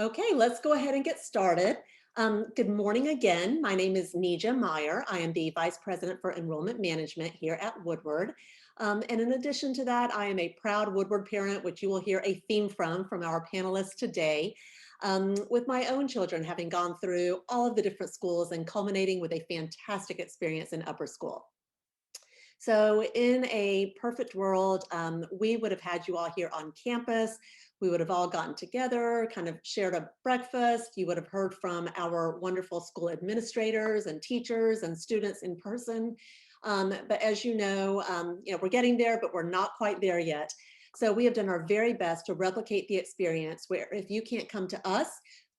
Okay, let's go ahead and get started. Good morning again. My name is Nija Meyer. I am the Vice President for Enrollment Management here at Woodward. And in addition to that, I am a proud Woodward parent, which you will hear a theme from our panelists today. With my own children having gone through all of the different schools and culminating with a fantastic experience in upper school. So in a perfect world, we would have had you all here on campus. We would have all gotten together, kind of shared a breakfast. You would have heard from our wonderful school administrators and teachers and students in person. But as you know, we're getting there, but we're not quite there yet. So we have done our very best to replicate the experience where if you can't come to us,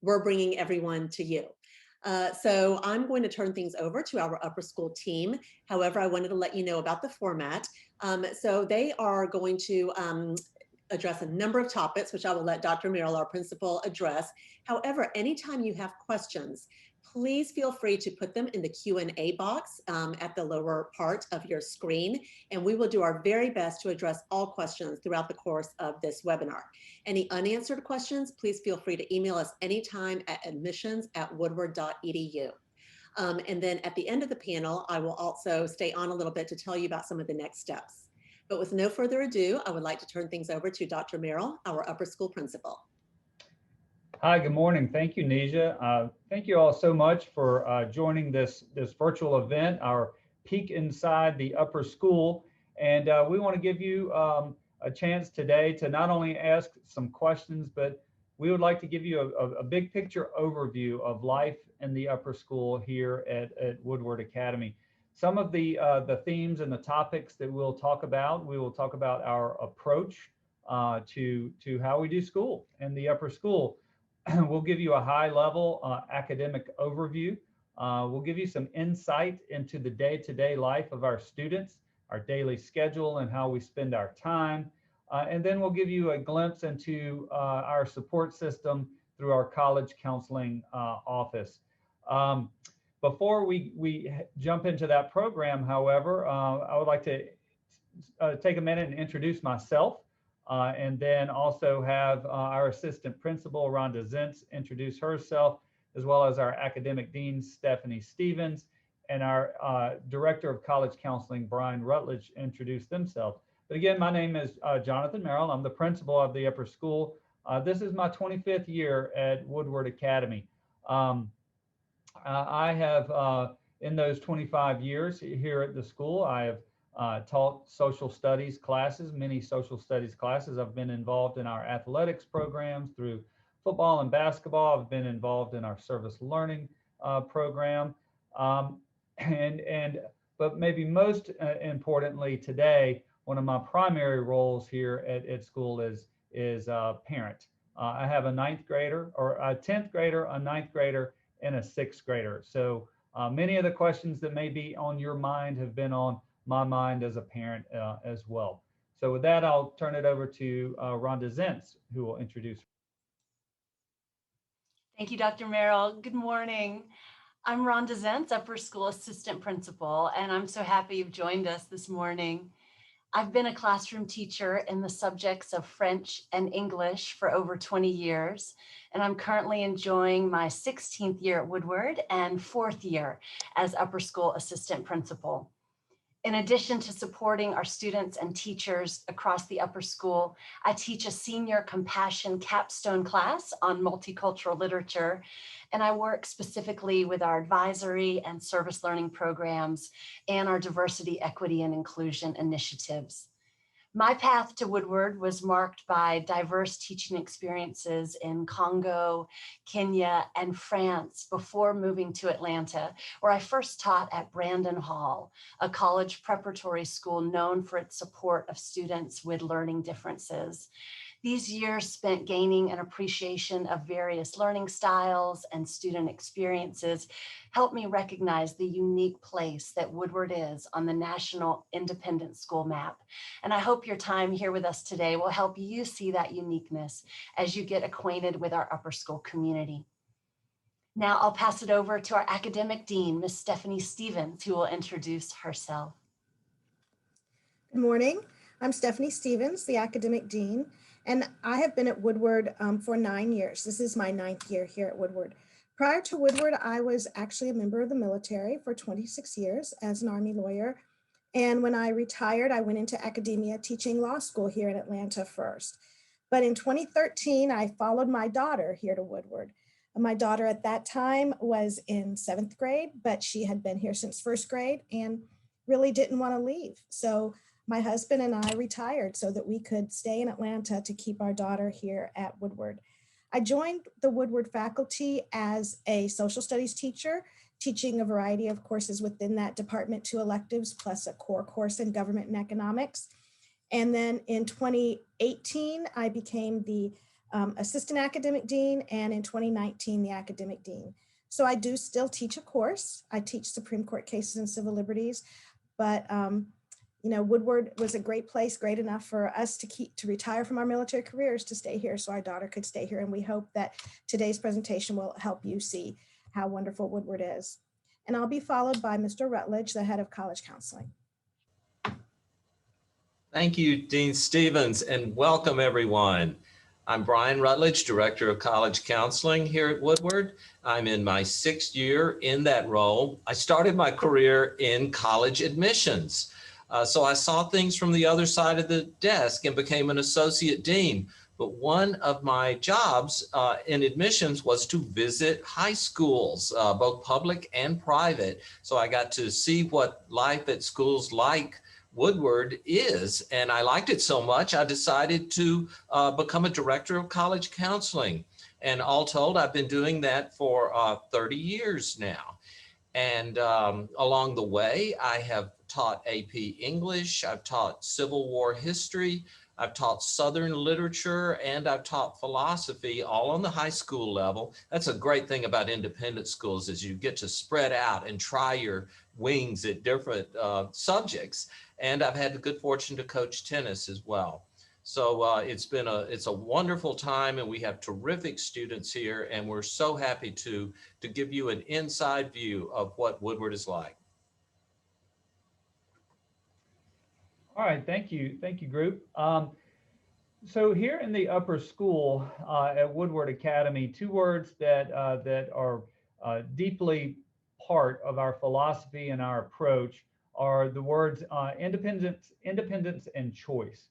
we're bringing everyone to you. So I'm going to turn things over to our upper school team. However, I wanted to let you know about the format. So they are going to address a number of topics, which I will let Dr. Merrill, our principal, address. However, anytime you have questions, please feel free to put them in the Q&A box at the lower part of your screen, and we will do our very best to address all questions throughout the course of this webinar. Any unanswered questions, please feel free to email us anytime at admissions@woodward.edu. And then at the end of the panel, I will also stay on a little bit to tell you about some of the next steps. But with no further ado, I would like to turn things over to Dr. Merrill, our upper school principal. Hi, good morning. Thank you, Neja. Thank you all so much for joining this virtual event, our peek inside the upper school. And we want to give you a chance today to not only ask some questions, but we would like to give you a big picture overview of life in the upper school here at Woodward Academy. Some of the themes and the topics that we'll talk about, we will talk about our approach to how we do school in the upper school. We'll give you a high-level academic overview. We'll give you some insight into the day-to-day life of our students, our daily schedule, and how we spend our time. And then we'll give you a glimpse into our support system through our college counseling office. Before we jump into that program, however, I would like to take a minute and introduce myself. And then also have our assistant principal, Rhonda Zentz, introduce herself, as well as our academic dean, Stephanie Stevens, and our director of college counseling, Brian Rutledge, introduce themselves. But again, my name is Jonathan Merrill. I'm the principal of the upper school. This is my 25th year at Woodward Academy. I have, in those 25 years here at the school, I have taught social studies classes, many social studies classes. I've been involved in our athletics programs through football and basketball. I've been involved in our service learning program. But maybe most importantly today, one of my primary roles here at school is parent. I have a 9th grader, or a 10th grader, a 9th grader, and a 6th grader. So many of the questions that may be on your mind have been on my mind as a parent as well. So with that, I'll turn it over to Rhonda Zentz, who will introduce. Thank you, Dr. Merrill. Good morning. I'm Rhonda Zentz, Upper School Assistant Principal, and I'm so happy you've joined us this morning. I've been a classroom teacher in the subjects of French and English for over 20 years, and I'm currently enjoying my 16th year at Woodward and 4th year as Upper School Assistant Principal. In addition to supporting our students and teachers across the upper school, I teach a senior compassion capstone class on multicultural literature, and I work specifically with our advisory and service learning programs and our diversity, equity, and inclusion initiatives. My path to Woodward was marked by diverse teaching experiences in Congo, Kenya, and France before moving to Atlanta, where I first taught at Brandon Hall, a college preparatory school known for its support of students with learning differences. These years spent gaining an appreciation of various learning styles and student experiences helped me recognize the unique place that Woodward is on the national independent school map. And I hope your time here with us today will help you see that uniqueness as you get acquainted with our upper school community. Now I'll pass it over to our academic dean, Ms. Stephanie Stevens, who will introduce herself. Good morning. I'm Stephanie Stevens, the academic dean, And I have been at Woodward for 9 years. This is my 9th year here at Woodward. Prior to Woodward, I was actually a member of the military for 26 years as an Army lawyer. And when I retired, I went into academia teaching law school here in Atlanta first. But in 2013, I followed my daughter here to Woodward. My daughter at that time was in 7th grade, but she had been here since 1st grade and really didn't want to leave. So my husband and I retired so that we could stay in Atlanta to keep our daughter here at Woodward. I joined the Woodward faculty as a social studies teacher, teaching a variety of courses within that department, 2 electives, plus a core course in government and economics. And then in 2018, I became the assistant academic dean, and in 2019, the academic dean. So I do still teach a course. I teach Supreme Court cases and civil liberties, but Woodward was a great place, great enough for us to retire from our military careers to stay here so our daughter could stay here. And we hope that today's presentation will help you see how wonderful Woodward is. And I'll be followed by Mr. Rutledge, the head of college counseling. Thank you, Dean Stevens, and welcome everyone. I'm Brian Rutledge, Director of College Counseling here at Woodward. I'm in my 6th year in that role. I started my career in college admissions. So I saw things from the other side of the desk and became an associate dean. But one of my jobs in admissions was to visit high schools, both public and private. So I got to see what life at schools like Woodward is, and I liked it so much, I decided to become a director of college counseling. And all told, I've been doing that for 30 years now. And along the way, I have taught AP English, I've taught Civil War history, I've taught Southern literature, and I've taught philosophy, all on the high school level. That's a great thing about independent schools, is you get to spread out and try your wings at different subjects. And I've had the good fortune to coach tennis as well. So it's a wonderful time, and we have terrific students here, and we're so happy to give you an inside view of what Woodward is like. All right, thank you, group. So here in the upper school at Woodward Academy, 2 words that are deeply part of our philosophy and our approach are the words independence and choice.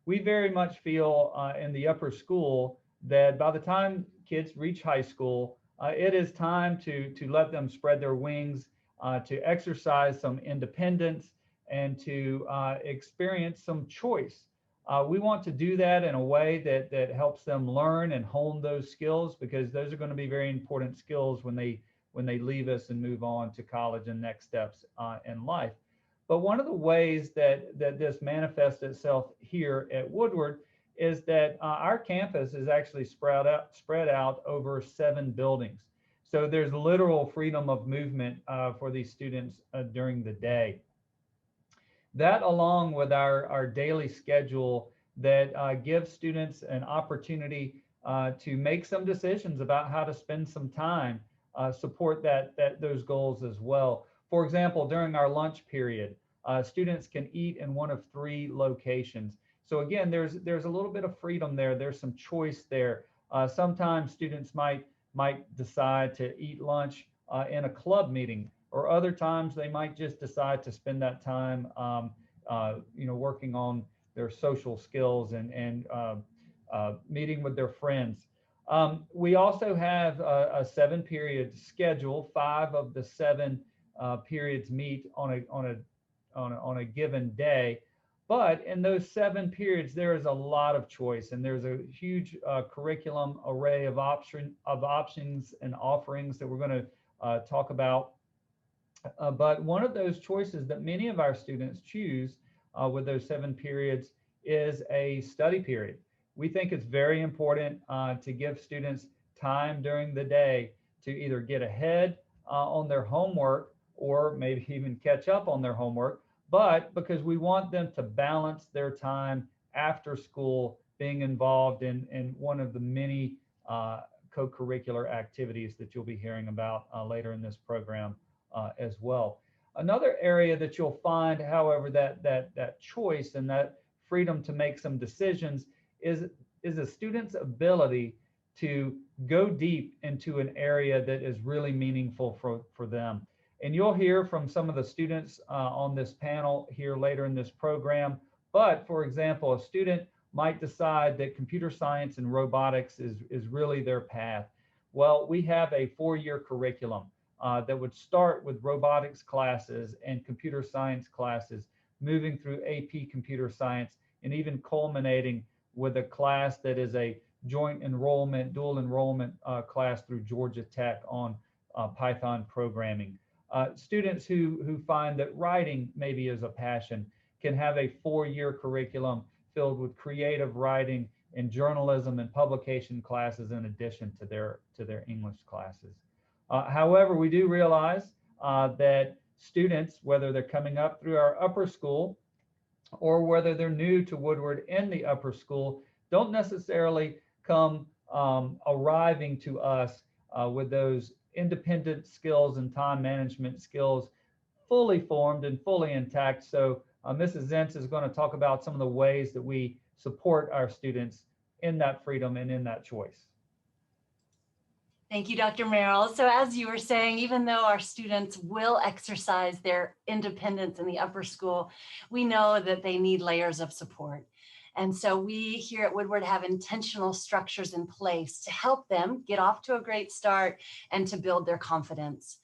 We very much feel in the upper school that by the time kids reach high school, it is time to let them spread their wings, to exercise some independence, and to experience some choice. We want to do that in a way that helps them learn and hone those skills, because those are going to be very important skills when they leave us and move on to college and next steps in life. But one of the ways that this manifests itself here at Woodward is that our campus is actually spread out over 7 buildings. So there's literal freedom of movement for these students during the day. That, along with our daily schedule that gives students an opportunity to make some decisions about how to spend some time, support those goals as well. For example, during our lunch period, students can eat in one of 3 locations. So again, there's a little bit of freedom there. There's some choice there. Sometimes students might decide to eat lunch in a club meeting, or other times they might just decide to spend that time, working on their social skills and meeting with their friends. We also have a 7-period schedule. 5 of the 7 periods meet on a given day. But in those 7 periods, there is a lot of choice, and there's a huge curriculum array of options and offerings that we're going to talk about. But one of those choices that many of our students choose with those 7 periods is a study period. We think it's very important to give students time during the day to either get ahead on their homework, or maybe even catch up on their homework, but because we want them to balance their time after school being involved in one of the many co-curricular activities that you'll be hearing about later in this program as well. Another area that you'll find, however, that choice and that freedom to make some decisions is a student's ability to go deep into an area that is really meaningful for them. And you'll hear from some of the students on this panel here later in this program. But for example, a student might decide that computer science and robotics is really their path. Well, we have a 4-year curriculum that would start with robotics classes and computer science classes, moving through AP computer science, and even culminating with a class that is a joint enrollment, dual enrollment class through Georgia Tech on Python programming. Students who find that writing maybe is a passion can have a 4-year curriculum filled with creative writing and journalism and publication classes in addition to their English classes. However, we do realize that students, whether they're coming up through our upper school or whether they're new to Woodward in the upper school, don't necessarily come arriving to us with those independent skills and time management skills fully formed and fully intact. So Mrs. Zentz is going to talk about some of the ways that we support our students in that freedom and in that choice. Thank you, Dr. Merrill. So as you were saying, even though our students will exercise their independence in the upper school, we know that they need layers of support. And so we here at Woodward have intentional structures in place to help them get off to a great start and to build their confidence.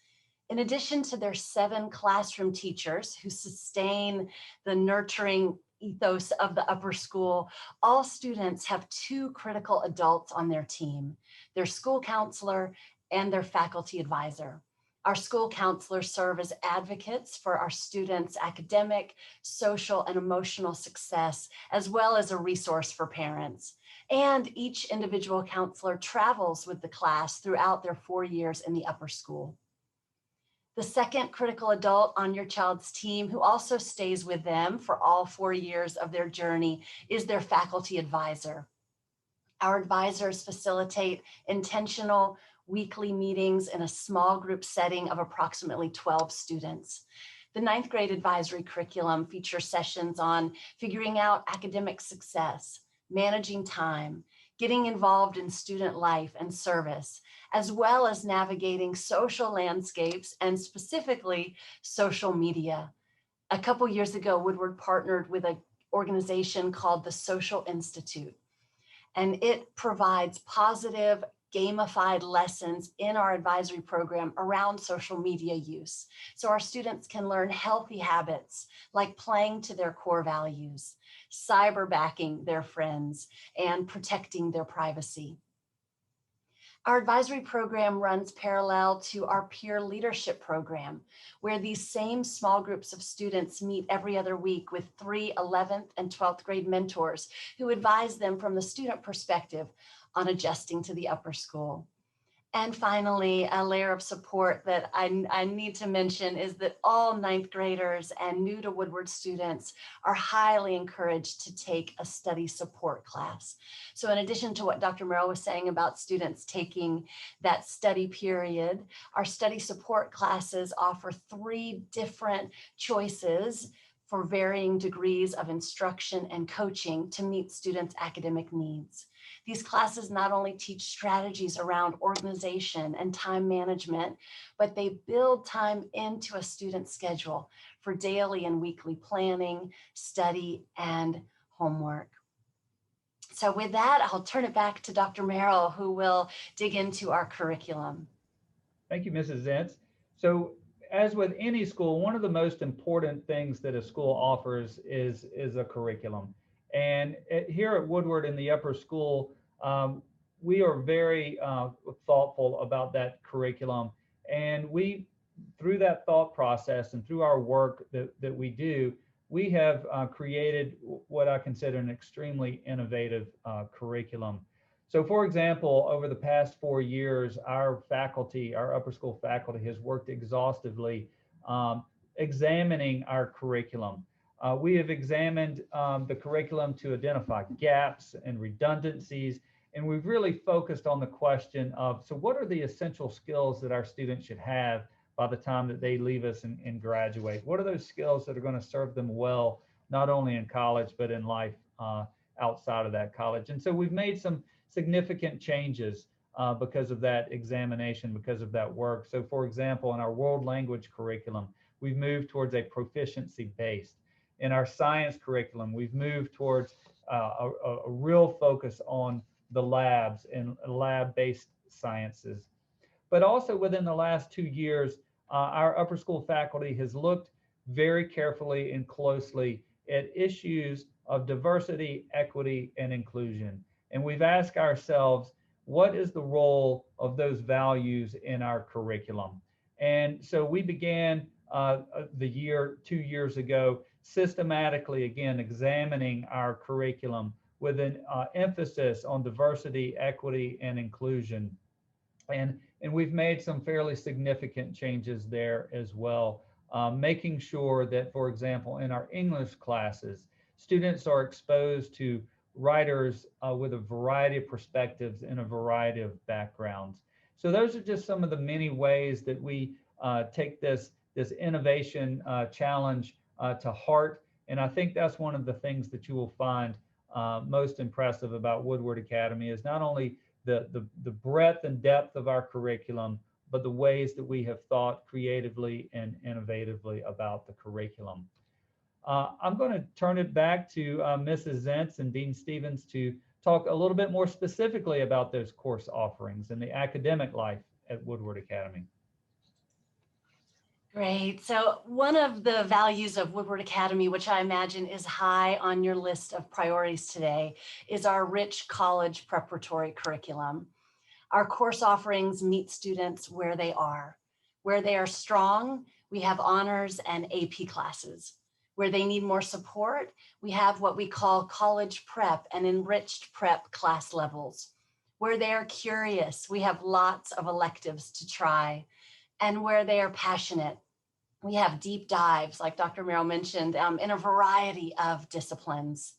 In addition to their 7 classroom teachers who sustain the nurturing ethos of the upper school, all students have 2 critical adults on their team, their school counselor and their faculty advisor. Our school counselors serve as advocates for our students' academic, social, and emotional success, as well as a resource for parents. And each individual counselor travels with the class throughout their 4 years in the upper school. The second critical adult on your child's team, who also stays with them for all 4 years of their journey, is their faculty advisor. Our advisors facilitate intentional weekly meetings in a small group setting of approximately 12 students. The 9th grade advisory curriculum features sessions on figuring out academic success, managing time, getting involved in student life and service, as well as navigating social landscapes and specifically social media. A couple years ago, Woodward partnered with an organization called the Social Institute, and it provides positive, gamified lessons in our advisory program around social media use. So our students can learn healthy habits like playing to their core values, cyberbacking their friends, and protecting their privacy. Our advisory program runs parallel to our peer leadership program, where these same small groups of students meet every other week with 3 11th and 12th grade mentors who advise them from the student perspective on adjusting to the upper school. And finally, a layer of support that I need to mention is that all 9th graders and new to Woodward students are highly encouraged to take a study support class. So in addition to what Dr. Merrill was saying about students taking that study period, our study support classes offer 3 different choices for varying degrees of instruction and coaching to meet students' academic needs. These classes not only teach strategies around organization and time management, but they build time into a student's schedule for daily and weekly planning, study, and homework. So with that, I'll turn it back to Dr. Merrill, who will dig into our curriculum. Thank you, Mrs. Zentz. So as with any school, one of the most important things that a school offers is a curriculum. And here at Woodward in the upper school, we are very thoughtful about that curriculum. And we, through that thought process and through our work that we do, we have created what I consider an extremely innovative curriculum. So for example, over the past 4 years, our faculty, our upper school faculty has worked exhaustively examining our curriculum. We have examined the curriculum to identify gaps and redundancies, and we've really focused on the question of, so what are the essential skills that our students should have by the time that they leave us and graduate? What are those skills that are going to serve them well, not only in college, but in life outside of that college. And so we've made some significant changes because of that examination, because of that work. So for example, in our world language curriculum, we've moved towards a proficiency based. In our science curriculum, we've moved towards a real focus on the labs and lab-based sciences. But also within the last 2 years, our upper school faculty has looked very carefully and closely at issues of diversity, equity, and inclusion. And we've asked ourselves, what is the role of those values in our curriculum? And so we began 2 years ago, systematically, again, examining our curriculum with an emphasis on diversity, equity, and inclusion. And we've made some fairly significant changes there as well, making sure that, for example, in our English classes, students are exposed to writers with a variety of perspectives and a variety of backgrounds. So those are just some of the many ways that we take this innovation challenge to heart. And I think that's one of the things that you will find most impressive about Woodward Academy is not only the breadth and depth of our curriculum, but the ways that we have thought creatively and innovatively about the curriculum. I'm going to turn it back to Mrs. Zentz and Dean Stevens to talk a little bit more specifically about those course offerings and the academic life at Woodward Academy. Great. So one of the values of Woodward Academy, which I imagine is high on your list of priorities today, is our rich college preparatory curriculum. Our course offerings meet students where they are. Where they are strong, we have honors and AP classes. Where they need more support, we have what we call college prep and enriched prep class levels. Where they are curious, we have lots of electives to try. And where they are passionate, we have deep dives, like Dr. Merrill mentioned, in a variety of disciplines.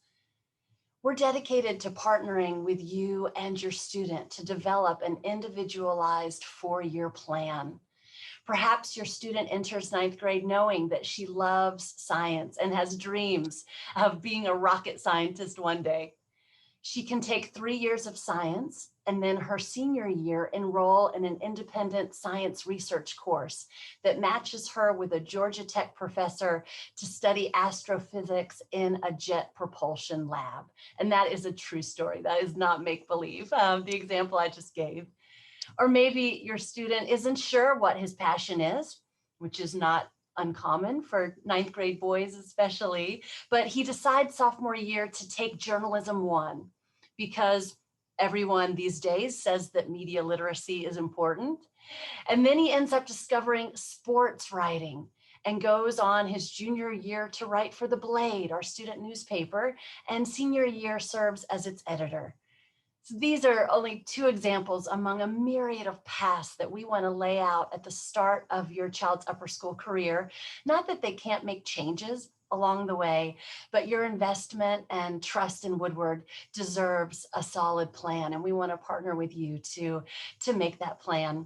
We're dedicated to partnering with you and your student to develop an individualized 4-year plan. Perhaps your student enters 9th grade knowing that she loves science and has dreams of being a rocket scientist one day. She can take 3 years of science and then her senior year enroll in an independent science research course that matches her with a Georgia Tech professor to study astrophysics in a jet propulsion lab. And that is a true story. That is not make-believe, the example I just gave. Or maybe your student isn't sure what his passion is, which is not uncommon for 9th grade boys especially, but he decides sophomore year to take journalism 1 because everyone these days says that media literacy is important. And then he ends up discovering sports writing and goes on his junior year to write for The Blade, our student newspaper, and senior year serves as its editor. So these are only 2 examples among a myriad of paths that we want to lay out at the start of your child's upper school career. Not that they can't make changes along the way, but your investment and trust in Woodward deserves a solid plan. And we want to partner with you to make that plan.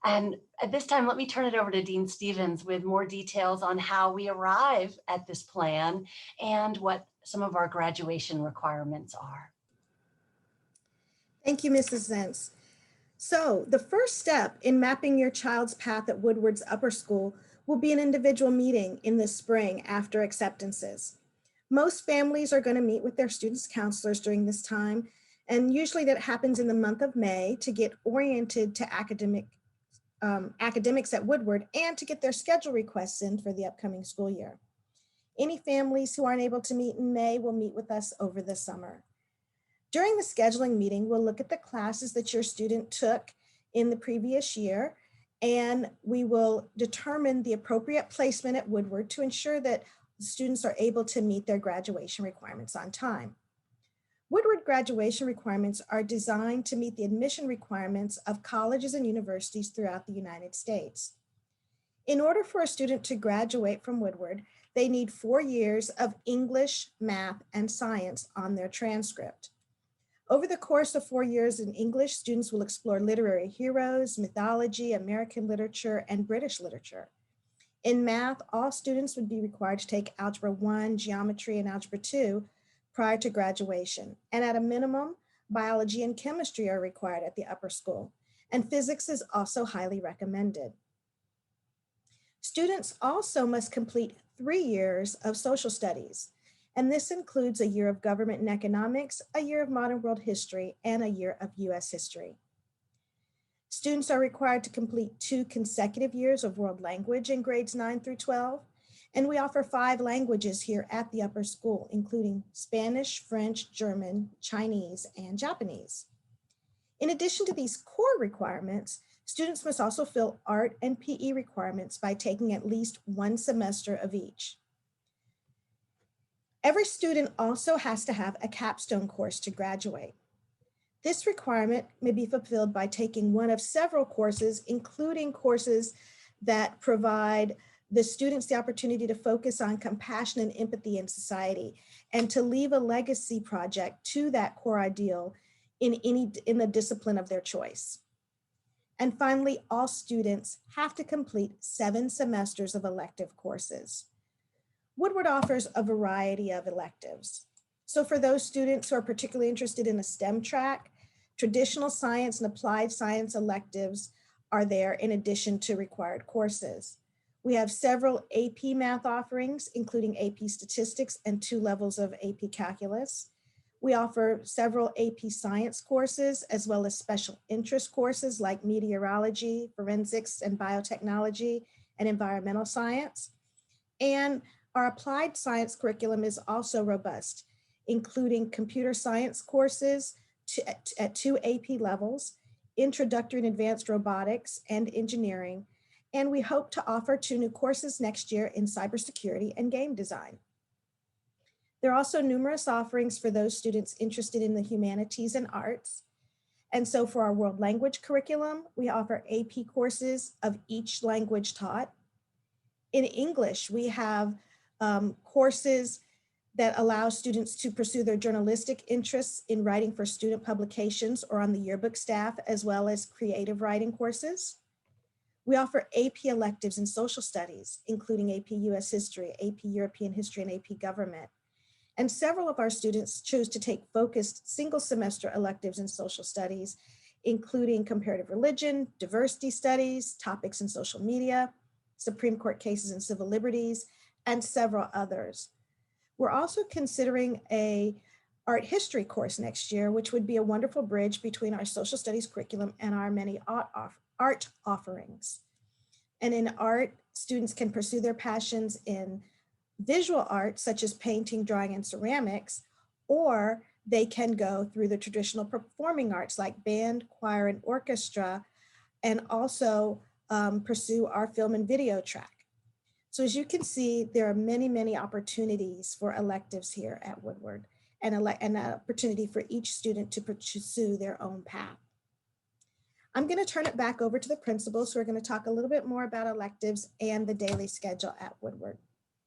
And at this time, let me turn it over to Dean Stevens with more details on how we arrive at this plan and what some of our graduation requirements are. Thank you, Mrs. Zentz. So the first step in mapping your child's path at Woodward's upper school will be an individual meeting in the spring after acceptances. Most families are going to meet with their students' counselors during this time, and usually that happens in the month of May to get oriented to academics at Woodward and to get their schedule requests in for the upcoming school year. Any families who aren't able to meet in May will meet with us over the summer. During the scheduling meeting, we'll look at the classes that your student took in the previous year, and we will determine the appropriate placement at Woodward to ensure that students are able to meet their graduation requirements on time. Woodward graduation requirements are designed to meet the admission requirements of colleges and universities throughout the United States. In order for a student to graduate from Woodward, they need 4 years of English, math, and science on their transcript. Over the course of 4 years in English, students will explore literary heroes, mythology, American literature, and British literature. In math, all students would be required to take Algebra 1, Geometry, and Algebra 2, prior to graduation. And at a minimum, biology and chemistry are required at the upper school. And physics is also highly recommended. Students also must complete 3 years of social studies. And this includes a year of government and economics, a year of modern world history, and a year of US history. Students are required to complete 2 consecutive years of world language in grades 9 through 12. And we offer 5 languages here at the upper school, including Spanish, French, German, Chinese, and Japanese. In addition to these core requirements, students must also fill art and PE requirements by taking at least 1 semester of each. Every student also has to have a capstone course to graduate. This requirement may be fulfilled by taking one of several courses, including courses that provide the students the opportunity to focus on compassion and empathy in society, and to leave a legacy project to that core ideal in the discipline of their choice. And finally, all students have to complete 7 semesters of elective courses. Woodward offers a variety of electives. So for those students who are particularly interested in a STEM track, traditional science and applied science electives are there in addition to required courses. We have several AP math offerings, including AP statistics and 2 levels of AP calculus. We offer several AP science courses, as well as special interest courses like meteorology, forensics, and biotechnology, and environmental science. And our applied science curriculum is also robust, including computer science courses at 2 AP levels, introductory and advanced robotics and engineering, and we hope to offer 2 new courses next year in cybersecurity and game design. There are also numerous offerings for those students interested in the humanities and arts. And so for our world language curriculum, we offer AP courses of each language taught. In English, we have courses that allow students to pursue their journalistic interests in writing for student publications or on the yearbook staff, as well as creative writing courses. We offer AP electives in social studies, including AP US history, AP European history, and AP government. And several of our students choose to take focused single semester electives in social studies, including comparative religion, diversity studies, topics in social media, Supreme Court cases and civil liberties, and several others. We're also considering a art history course next year, which would be a wonderful bridge between our social studies curriculum and our many art offerings. And in art, students can pursue their passions in visual art, such as painting, drawing, and ceramics, or they can go through the traditional performing arts like band, choir, and orchestra, and also pursue our film and video track. So as you can see, there are many, many opportunities for electives here at Woodward, and an opportunity for each student to pursue their own path. I'm going to turn it back over to the principals, who are going to talk a little bit more about electives and the daily schedule at Woodward.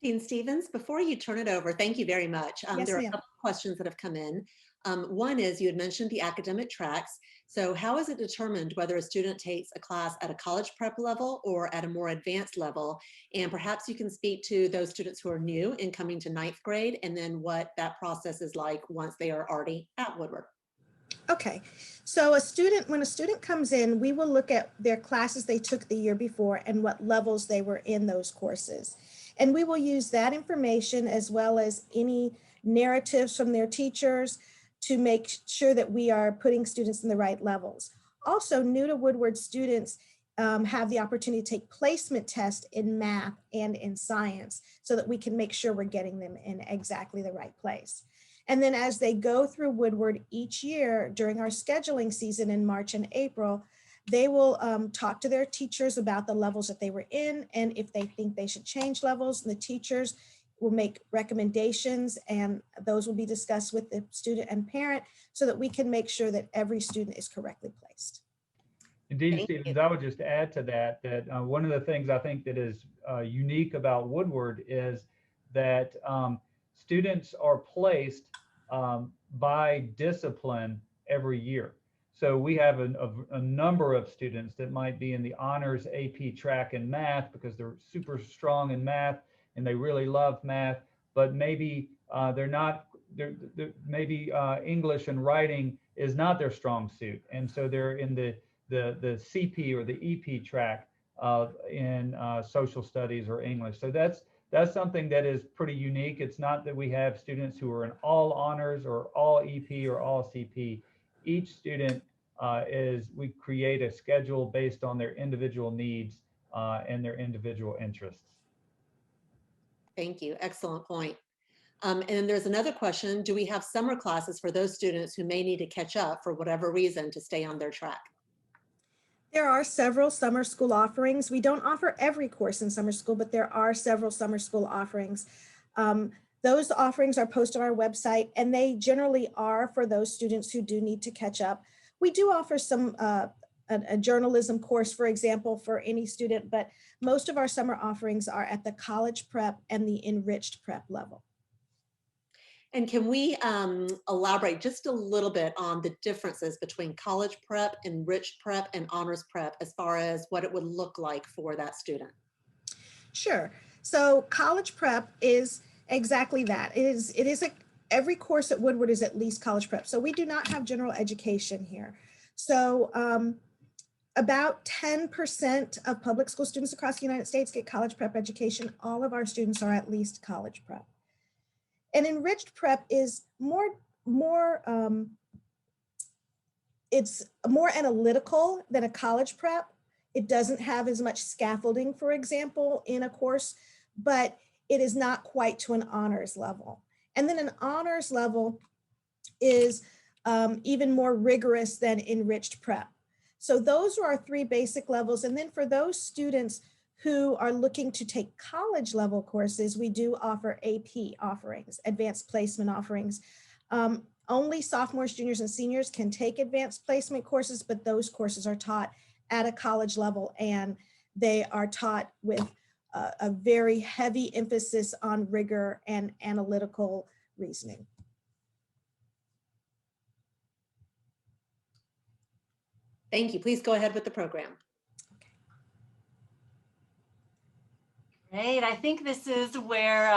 Dean Stevens, before you turn it over, thank you very much. Yes, there are a ma'am. couple of questions that have come in. One is, you had mentioned the academic tracks. So how is it determined whether a student takes a class at a college prep level or at a more advanced level? And perhaps you can speak to those students who are new and coming to 9th grade, and then what that process is like once they are already at Woodward. Okay, so when a student comes in, we will look at their classes they took the year before and what levels they were in those courses. And we will use that information, as well as any narratives from their teachers, to make sure that we are putting students in the right levels. Also, new to Woodward students have the opportunity to take placement tests in math and in science, so that we can make sure we're getting them in exactly the right place. And then as they go through Woodward each year during our scheduling season in March and April, they will talk to their teachers about the levels that they were in, and if they think they should change levels, and the teachers will make recommendations, and those will be discussed with the student and parent, so that we can make sure that every student is correctly placed. Indeed, Thank Stevens, you. I would just add to that, one of the things I think that is unique about Woodward is that students are placed by discipline every year. So we have a number of students that might be in the honors AP track in math because they're super strong in math and they really love math, but maybe they're not maybe English and writing is not their strong suit, and so they're in the CP or the EP track in social studies or English. So that's something that is pretty unique. It's not that we have students who are in all honors or all EP or all CP. Each student we create a schedule based on their individual needs and their individual interests. Thank you. Excellent point. And then there's another question. Do we have summer classes for those students who may need to catch up for whatever reason to stay on their track? There are several summer school offerings. We don't offer every course in summer school, but there are several summer school offerings. Those offerings are posted on our website, and they generally are for those students who do need to catch up. We do offer some a journalism course, for example, for any student, but most of our summer offerings are at the college prep and the enriched prep level. And can we elaborate just a little bit on the differences between college prep, enriched prep, and honors prep as far as what it would look like for that student? Sure. So college prep is exactly that. Every course at Woodward is at least college prep. So we do not have general education here. So about 10% of public school students across the United States get college prep education. All of our students are at least college prep. And enriched prep is it's more analytical than a college prep. It doesn't have as much scaffolding, for example, in a course, but it is not quite to an honors level. And then an honors level is even more rigorous than enriched prep. So those are our three basic levels. And then for those students who are looking to take college level courses, we do offer AP offerings, advanced placement offerings. Only sophomores, juniors, and seniors can take advanced placement courses, but those courses are taught at a college level, and they are taught with a very heavy emphasis on rigor and analytical reasoning. Thank you. Please go ahead with the program. Great. I think this is where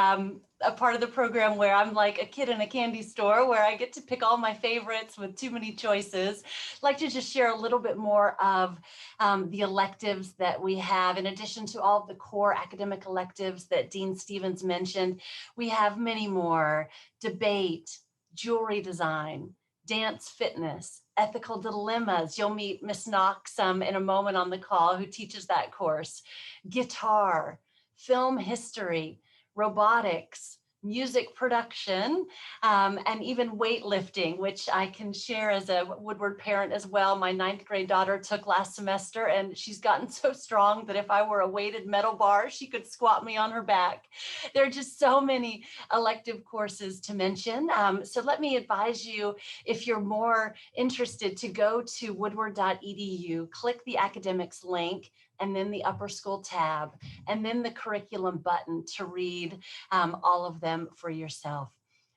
a part of the program where I'm like a kid in a candy store where I get to pick all my favorites with too many choices. I'd like to just share a little bit more of the electives that we have. In addition to all of the core academic electives that Dean Stevens mentioned, we have many more: debate, jewelry design, dance fitness, ethical dilemmas. You'll meet Miss Knox in a moment on the call who teaches that course. Guitar, film history, robotics, music production, and even weightlifting, which I can share as a Woodward parent as well. My 9th grade daughter took last semester, and she's gotten so strong that if I were a weighted metal bar, she could squat me on her back. There are just so many elective courses to mention. So let me advise you, if you're more interested, to go to woodward.edu, click the academics link, and then the upper school tab, and then the curriculum button to read all of them for yourself.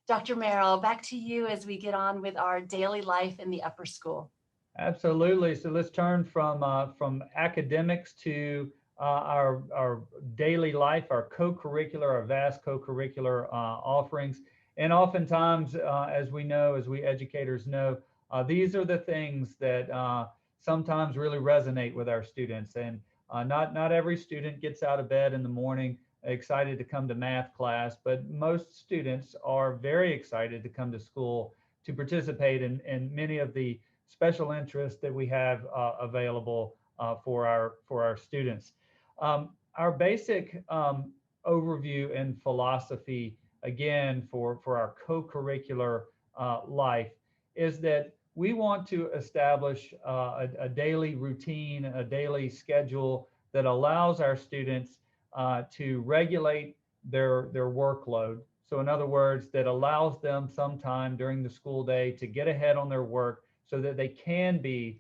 Dr. Merrill, back to you as we get on with our daily life in the upper school. Absolutely. So let's turn from academics to our daily life, our co-curricular, our vast co-curricular offerings. And oftentimes, as we know, as we educators know, these are the things that sometimes really resonate with our students. And not every student gets out of bed in the morning excited to come to math class, but most students are very excited to come to school to participate in many of the special interests that we have available for our students. Our basic overview and philosophy, again, for our co-curricular life, is that we want to establish a daily routine, a daily schedule that allows our students to regulate their workload. So in other words, that allows them some time during the school day to get ahead on their work so that they can be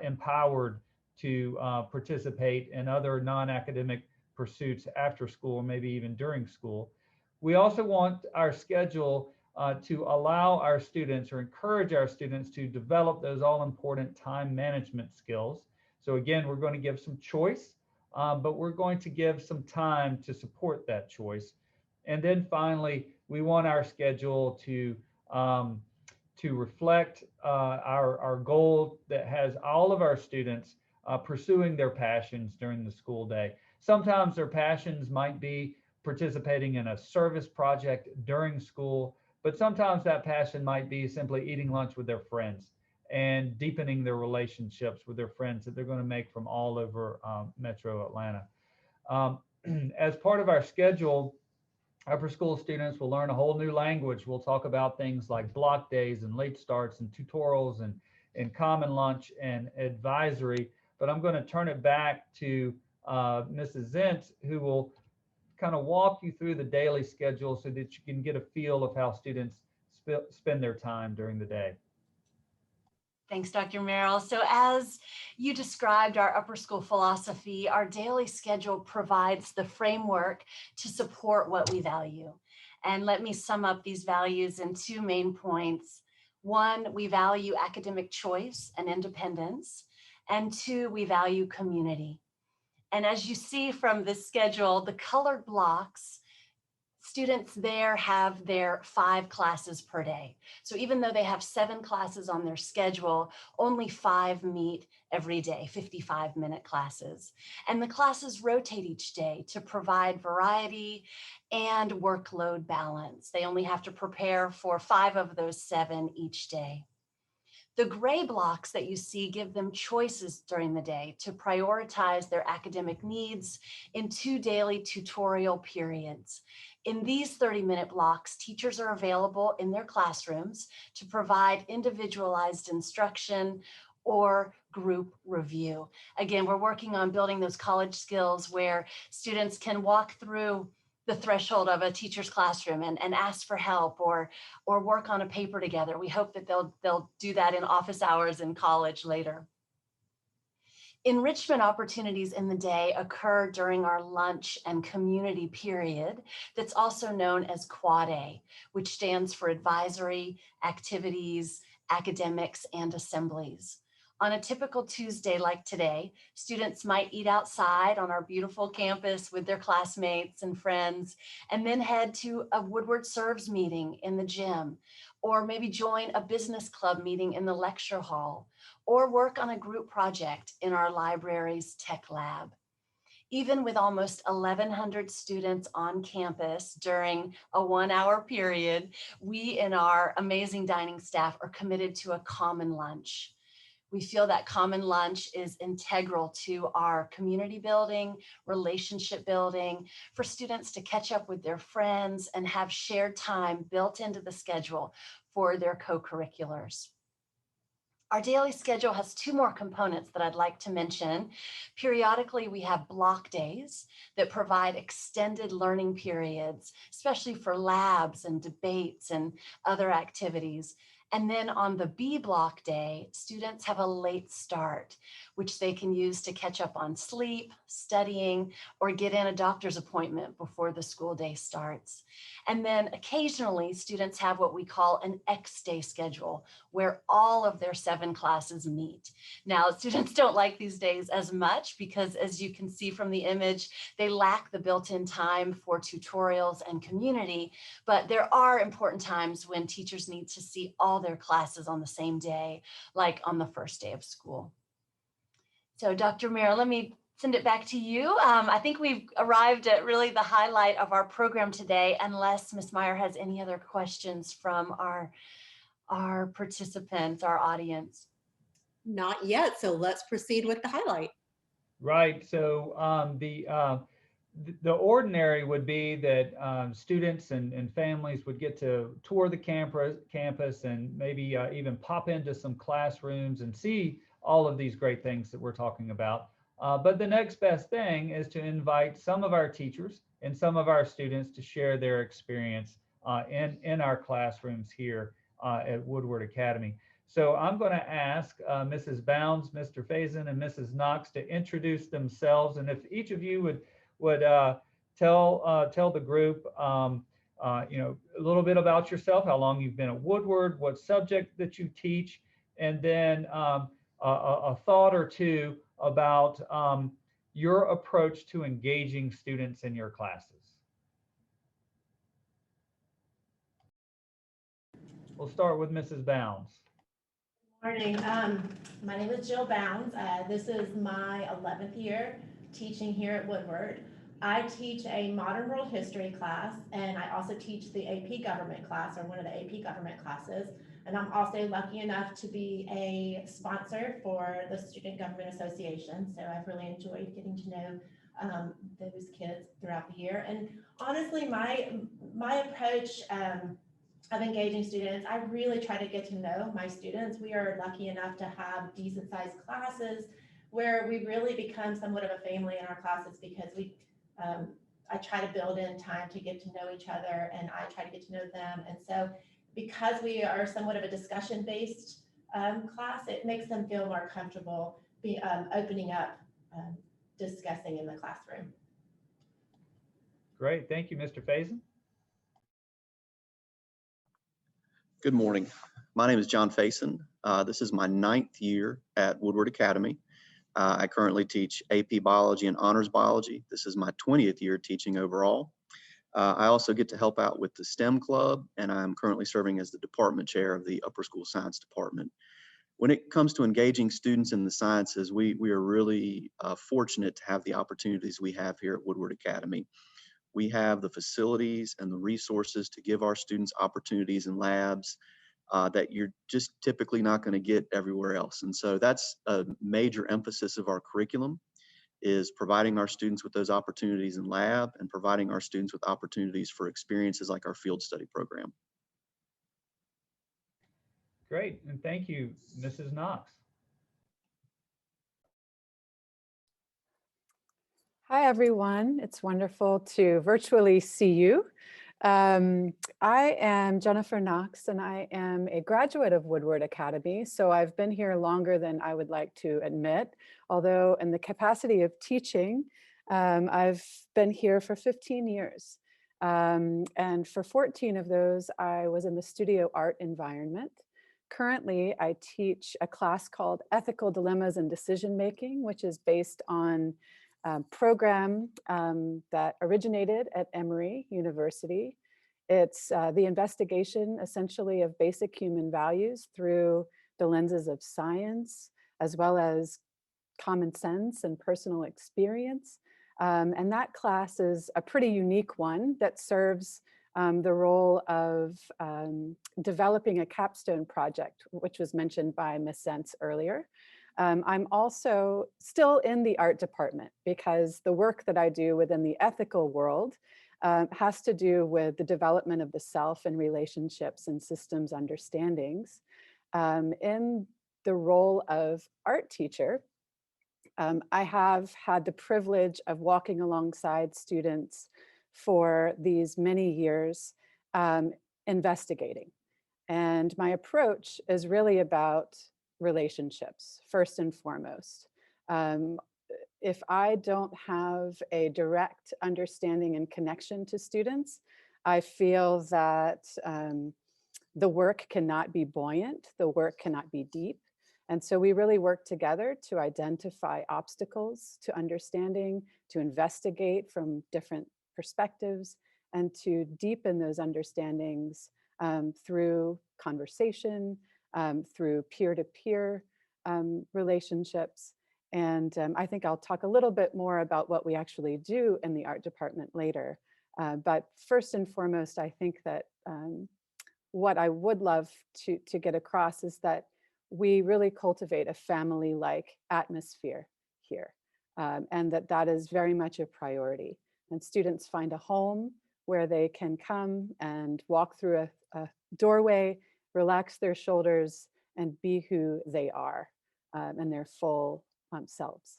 empowered to participate in other non-academic pursuits after school, maybe even during school. We also want our schedule to allow our students or encourage our students to develop those all-important time management skills. So again, we're going to give some choice, but we're going to give some time to support that choice. And then finally, we want our schedule to to reflect our goal that has all of our students pursuing their passions during the school day. Sometimes their passions might be participating in a service project during school, but sometimes that passion might be simply eating lunch with their friends and deepening their relationships with their friends that they're going to make from all over Metro Atlanta. Um, as part of our schedule, upper school students will learn a whole new language. We'll talk about things like block days and late starts and tutorials and common lunch and advisory. But I'm going to turn it back to Mrs. Zentz, who will kind of walk you through the daily schedule so that you can get a feel of how students spend their time during the day. Thanks, Dr. Merrill. So as you described our upper school philosophy, our daily schedule provides the framework to support what we value. And let me sum up these values in two main points. One, we value academic choice and independence. And two, we value community. And as you see from this schedule, the colored blocks, students there have their 5 classes per day. So even though they have 7 classes on their schedule, only 5 meet every day, 55-minute classes. And the classes rotate each day to provide variety and workload balance. They only have to prepare for 5 of those 7 each day. The gray blocks that you see give them choices during the day to prioritize their academic needs in 2 daily tutorial periods. In these 30-minute blocks, teachers are available in their classrooms to provide individualized instruction or group review. Again, we're working on building those college skills where students can walk through the threshold of a teacher's classroom and ask for help or work on a paper together. We hope that they'll do that in office hours in college later. Enrichment opportunities in the day occur during our lunch and community period that's also known as Quad A, which stands for advisory, activities, academics, and assemblies. On a typical Tuesday like today, students might eat outside on our beautiful campus with their classmates and friends, and then head to a Woodward Serves meeting in the gym, or maybe join a business club meeting in the lecture hall, or work on a group project in our library's tech lab. Even with almost 1,100 students on campus during a 1-hour period, we and our amazing dining staff are committed to a common lunch. We feel that common lunch is integral to our community building, relationship building, for students to catch up with their friends and have shared time built into the schedule for their co-curriculars. Our daily schedule has 2 more components that I'd like to mention. Periodically, we have block days that provide extended learning periods, especially for labs and debates and other activities. And then on the B block day, students have a late start, which they can use to catch up on sleep, studying, or get in a doctor's appointment before the school day starts. And then occasionally students have what we call an X day schedule, where all of their 7 classes meet. Now, students don't like these days as much because, as you can see from the image, they lack the built-in time for tutorials and community, but there are important times when teachers need to see all their classes on the same day, like on the first day of school. So Dr. Merrill, let me send it back to you. I think we've arrived at really the highlight of our program today, unless Ms. Meyer has any other questions from our participants, our audience. Not yet, so let's proceed with the highlight. Right. So the ordinary would be that students and families would get to tour the campus and maybe even pop into some classrooms and see all of these great things that we're talking about. But the next best thing is to invite some of our teachers and some of our students to share their experience in our classrooms here at Woodward Academy. So I'm going to ask Mrs. Bounds, Mr. Faison, and Mrs. Knox to introduce themselves. And if each of you would tell the group, a little bit about yourself, how long you've been at Woodward, what subject that you teach, and then a thought or two about your approach to engaging students in your classes. We'll start with Mrs. Bounds. Morning. My name is Jill Bounds. This is my 11th year teaching here at Woodward. I teach a modern world history class, and I also teach the AP government class, or one of the AP government classes. And I'm also lucky enough to be a sponsor for the Student Government Association. So I've really enjoyed getting to know those kids throughout the year. And honestly, my approach of engaging students, I really try to get to know my students. We are lucky enough to have decent sized classes where we really become somewhat of a family in our classes, because I try to build in time to get to know each other, and I try to get to know them. And so because we are somewhat of a discussion based class, it makes them feel more comfortable opening up, discussing in the classroom. Great, thank you, Mr. Faison. Good morning. My name is John Faison. This is my 9th year at Woodward Academy. I currently teach AP Biology and Honors Biology. This is my 20th year teaching overall. I also get to help out with the STEM Club, and I'm currently serving as the department chair of the Upper School Science Department. When it comes to engaging students in the sciences, we are really fortunate to have the opportunities we have here at Woodward Academy. We have the facilities and the resources to give our students opportunities in labs that you're just typically not going to get everywhere else. And so that's a major emphasis of our curriculum, is providing our students with those opportunities in lab and providing our students with opportunities for experiences like our field study program. Great, and thank you, Mrs. Knox. Hi, everyone. It's wonderful to virtually see you. I am Jennifer Knox, and I am a graduate of Woodward Academy. So I've been here longer than I would like to admit, although in the capacity of teaching, I've been here for 15 years. And for 14 of those, I was in the studio art environment. Currently, I teach a class called Ethical Dilemmas and Decision Making, which is based on program that originated at Emory University. It's the investigation essentially of basic human values through the lenses of science, as well as common sense and personal experience. And that class is a pretty unique one that serves the role of developing a capstone project, which was mentioned by Ms. Zentz earlier. I'm also still in the art department because the work that I do within the ethical world has to do with the development of the self and relationships and systems understandings. In the role of art teacher, I have had the privilege of walking alongside students for these many years investigating. And my approach is really about relationships, first and foremost. If I don't have a direct understanding and connection to students, I feel that the work cannot be buoyant, the work cannot be deep. And so we really work together to identify obstacles to understanding, to investigate from different perspectives, and to deepen those understandings through conversation, through peer-to-peer relationships. And I think I'll talk a little bit more about what we actually do in the art department later. But first and foremost, I think that what I would love to get across is that we really cultivate a family-like atmosphere here, and that is very much a priority. And students find a home where they can come and walk through a doorway, relax their shoulders, and be who they are and their full selves.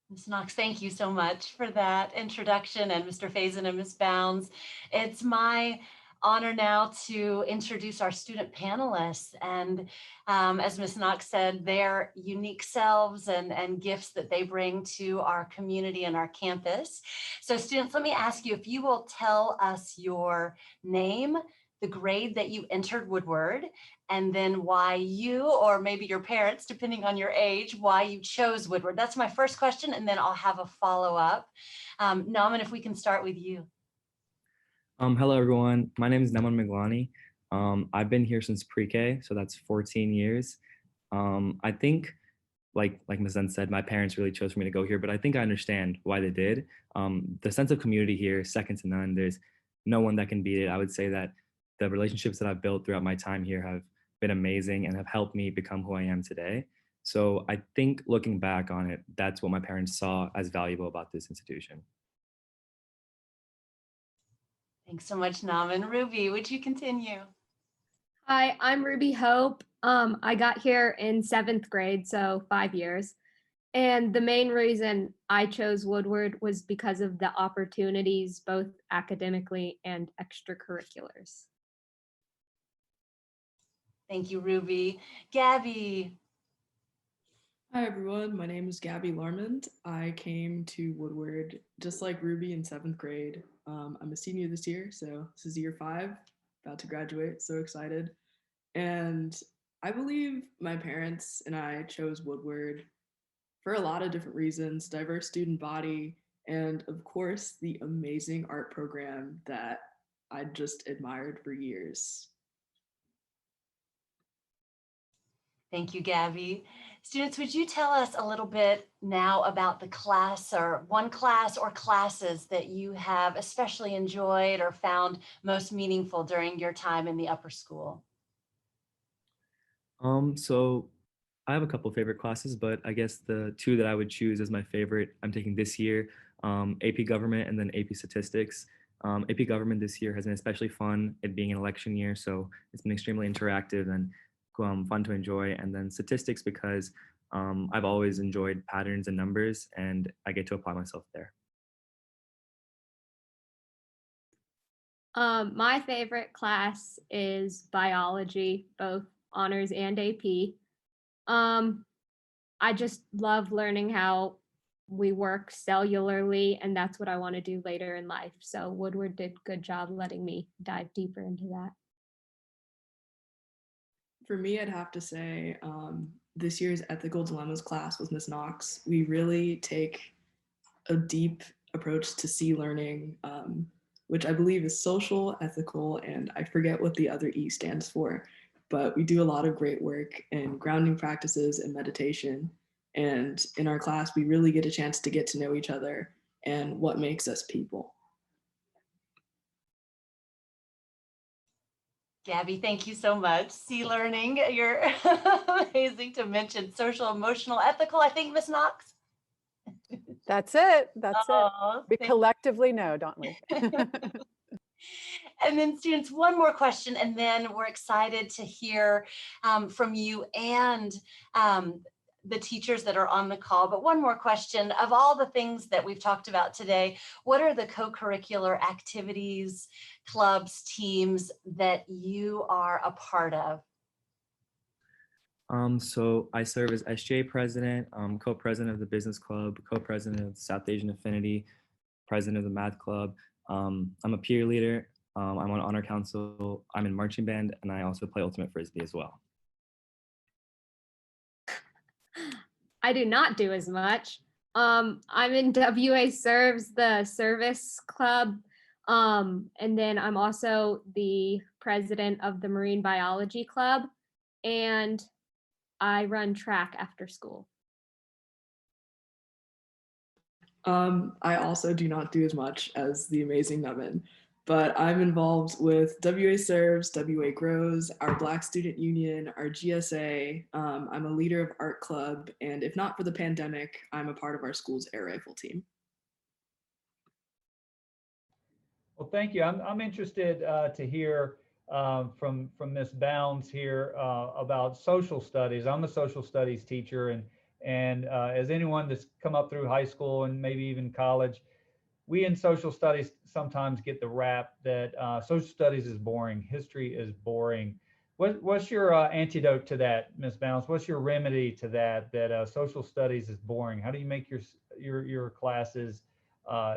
Ms. Knox, thank you so much for that introduction, and Mr. Faison and Ms. Bounds. It's my honor now to introduce our student panelists. And as Ms. Knox said, their unique selves and gifts that they bring to our community and our campus. So students, let me ask you if you will tell us your name, the grade that you entered Woodward, and then why you, or maybe your parents, depending on your age, why you chose Woodward. That's my first question, and then I'll have a follow-up. Naman, if we can start with you. Hello, everyone. My name is Naman Miglani. I've been here since pre-K, so that's 14 years. I think, like Ms. Zen said, my parents really chose for me to go here, but I think I understand why they did. The sense of community here is second to none. There's no one that can beat it. I would say that the relationships that I've built throughout my time here have been amazing and have helped me become who I am today. So I think looking back on it, that's what my parents saw as valuable about this institution. Thanks so much, Naman. Ruby, would you continue? Hi, I'm Ruby Hope. I got here in 7th grade, so 5 years. And the main reason I chose Woodward was because of the opportunities, both academically and extracurriculars. Thank you, Ruby. Gabby. Hi everyone, my name is Gabby Larmond. I came to Woodward just like Ruby in 7th grade. I'm a senior this year, so this is year 5, about to graduate, so excited. And I believe my parents and I chose Woodward for a lot of different reasons: diverse student body, and of course, the amazing art program that I just admired for years. Thank you, Gabby. Students, would you tell us a little bit now about the class or one class or classes that you have especially enjoyed or found most meaningful during your time in the upper school? So I have a couple favorite classes, but I guess the two that I would choose as my favorite I'm taking this year, AP Government and then AP Statistics. AP Government this year has been especially fun, it being an election year, so it's been extremely interactive and fun to enjoy. And then Statistics because I've always enjoyed patterns and numbers, and I get to apply myself there. My favorite class is biology, both honors and AP. I just love learning how we work cellularly, and that's what I want to do later in life. So Woodward did a good job letting me dive deeper into that. For me, I'd have to say this year's Ethical Dilemmas class with Ms. Knox, we really take a deep approach to C learning, which I believe is social, ethical, and I forget what the other E stands for, but we do a lot of great work in grounding practices and meditation. And in our class, we really get a chance to get to know each other and what makes us people. Gabby, thank you so much. C learning, you're amazing to mention social, emotional, ethical. I think Ms. Knox. That's it. That's it. Oh, We thank collectively know, don't we? And then students, one more question, and then we're excited to hear from you and the teachers that are on the call. But one more question: of all the things that we've talked about today, what are the co-curricular activities, clubs, teams that you are a part of? So I serve as SGA president, co-president of the business club, co-president of the South Asian Affinity, president of the math club. I'm a peer leader. I'm on honor council. I'm in marching band, and I also play ultimate frisbee as well. I do not do as much. I'm in WA Serves, the service club. And then I'm also the president of the Marine Biology Club. And I run track after school. I also do not do as much as the amazing Nevin, but I'm involved with WA Serves, WA Grows, our Black Student Union, our GSA. I'm a leader of art club, and if not for the pandemic, I'm a part of our school's air rifle team. Well, thank you. I'm interested to hear from Ms. Bounds here about social studies. I'm a social studies teacher, and as anyone that's come up through high school and maybe even college, we in social studies sometimes get the rap that social studies is boring, history is boring. What's your antidote to that, Ms. Bounds? What's your remedy to that? That social studies is boring. How do you make your classes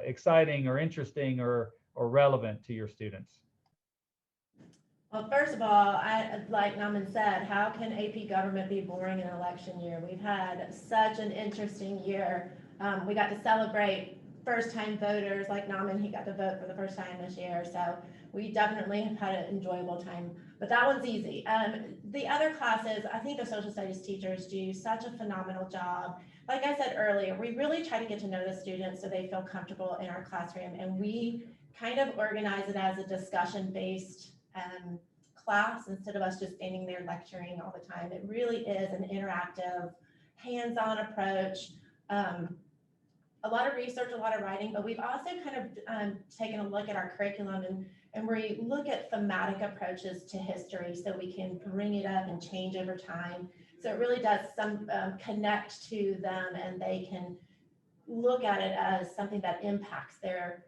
exciting or interesting or relevant to your students? Well, first of all, like Naman said, how can AP government be boring in election year? We've had such an interesting year. We got to celebrate first-time voters like Naman, he got to vote for the first time this year. So we definitely have had an enjoyable time, but that one's easy. The other classes, I think the social studies teachers do such a phenomenal job. Like I said earlier, we really try to get to know the students so they feel comfortable in our classroom, and we kind of organize it as a discussion-based class instead of us just standing there lecturing all the time. It really is an interactive, hands-on approach. A lot of research, a lot of writing, but we've also kind of taken a look at our curriculum and we look at thematic approaches to history so we can bring it up and change over time. So it really does connect to them, and they can look at it as something that impacts their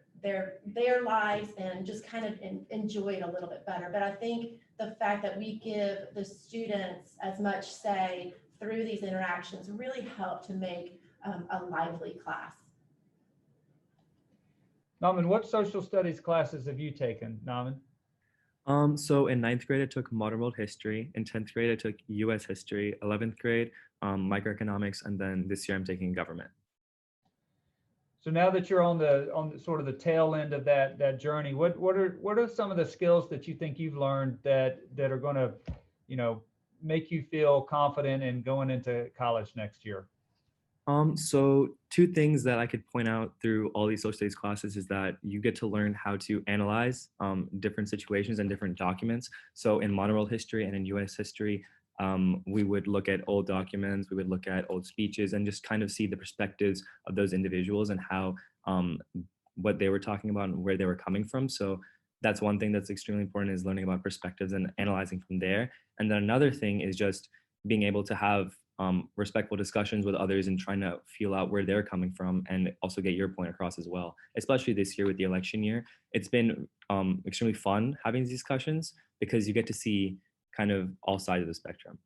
lives and just kind of enjoy it a little bit better. But I think the fact that we give the students as much say through these interactions really help to make a lively class. Naman, what social studies classes have you taken, Naman? So in 9th grade, I took modern world history. In 10th grade, I took US history. 11th grade, microeconomics, and then this year I'm taking government. So now that you're on the sort of the tail end of that journey, what are some of the skills that you think you've learned that are going to, make you feel confident in going into college next year? So two things that I could point out through all these social studies classes is that you get to learn how to analyze different situations and different documents. So in modern world history and in US history, we would look at old documents, we would look at old speeches, and just kind of see the perspectives of those individuals and how what they were talking about and where they were coming from. So that's one thing that's extremely important, is learning about perspectives and analyzing from there. And then another thing is just being able to have respectful discussions with others and trying to feel out where they're coming from and also get your point across as well. Especially this year with the election year, it's been extremely fun having these discussions because you get to see kind of all sides of the spectrum.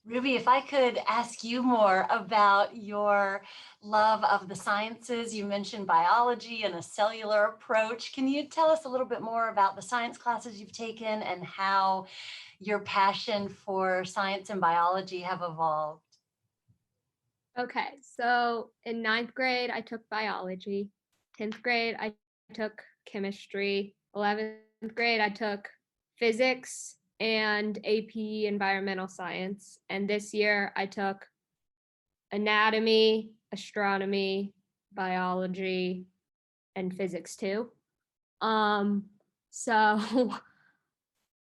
Ruby, if I could ask you more about your love of the sciences. You mentioned biology and a cellular approach. Can you tell us a little bit more about the science classes you've taken and how your passion for science and biology have evolved? Okay, so in 9th grade, I took biology. 10th grade, I took chemistry. 11th grade, I took physics and AP environmental science. And this year I took anatomy, astronomy, biology, and physics too. So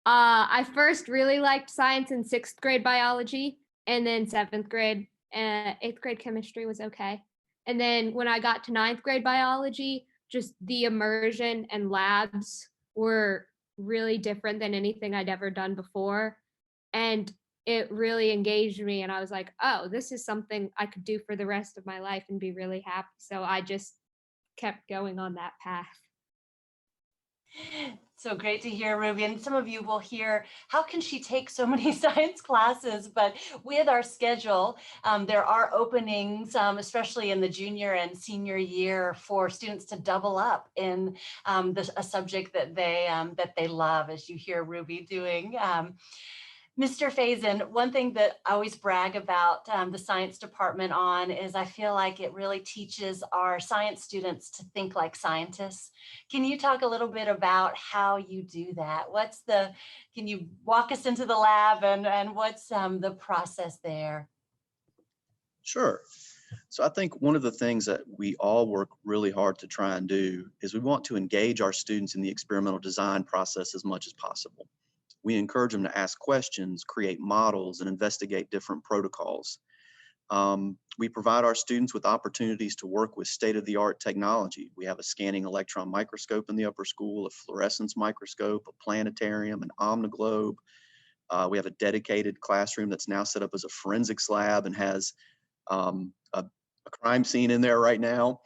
I first really liked science in 6th grade biology, and then 7th grade, 8th grade chemistry was okay. And then when I got to 9th grade biology, just the immersion and labs were really different than anything I'd ever done before. And it really engaged me. And I was like, oh, this is something I could do for the rest of my life and be really happy. So I just kept going on that path. So great to hear, Ruby. And some of you will hear, how can she take so many science classes? But with our schedule, there are openings, especially in the junior and senior year, for students to double up in a subject that they love, as you hear Ruby doing. Mr. Faison, one thing that I always brag about the science department on is I feel like it really teaches our science students to think like scientists. Can you talk a little bit about how you do that? Can you walk us into the lab and what's the process there? Sure. So I think one of the things that we all work really hard to try and do is we want to engage our students in the experimental design process as much as possible. We encourage them to ask questions, create models, and investigate different protocols. We provide our students with opportunities to work with state-of-the-art technology. We have a scanning electron microscope in the upper school, a fluorescence microscope, a planetarium, an omniglobe. We have a dedicated classroom that's now set up as a forensics lab and has a crime scene in there right now.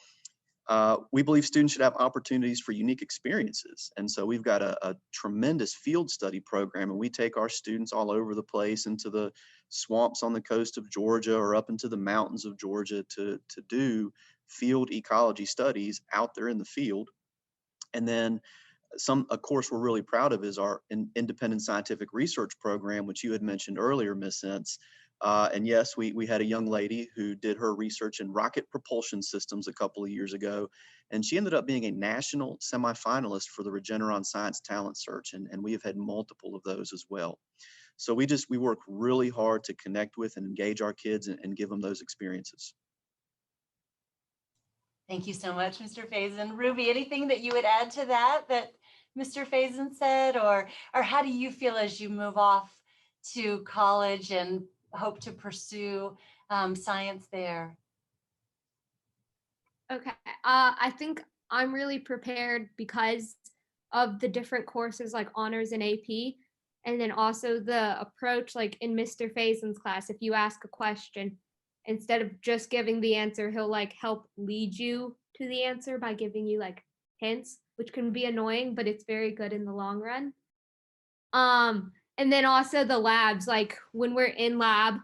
We believe students should have opportunities for unique experiences. And so we've got a tremendous field study program, and we take our students all over the place into the swamps on the coast of Georgia or up into the mountains of Georgia to do field ecology studies out there in the field. And then a course we're really proud of is our independent scientific research program, which you had mentioned earlier, Ms. Sense, And yes, we had a young lady who did her research in rocket propulsion systems a couple of years ago, and she ended up being a national semifinalist for the Regeneron Science Talent Search, and we have had multiple of those as well. So we work really hard to connect with and engage our kids and give them those experiences. Thank you so much, Mr. Faison. Ruby, anything that you would add to that Mr. Faison said, or how do you feel as you move off to college and hope to pursue science there? Okay. I think I'm really prepared because of the different courses like honors and AP. And then also the approach, like in Mr. Faison's class, if you ask a question, instead of just giving the answer, he'll like help lead you to the answer by giving you like hints, which can be annoying, but it's very good in the long run. And then also the labs, like when we're in lab,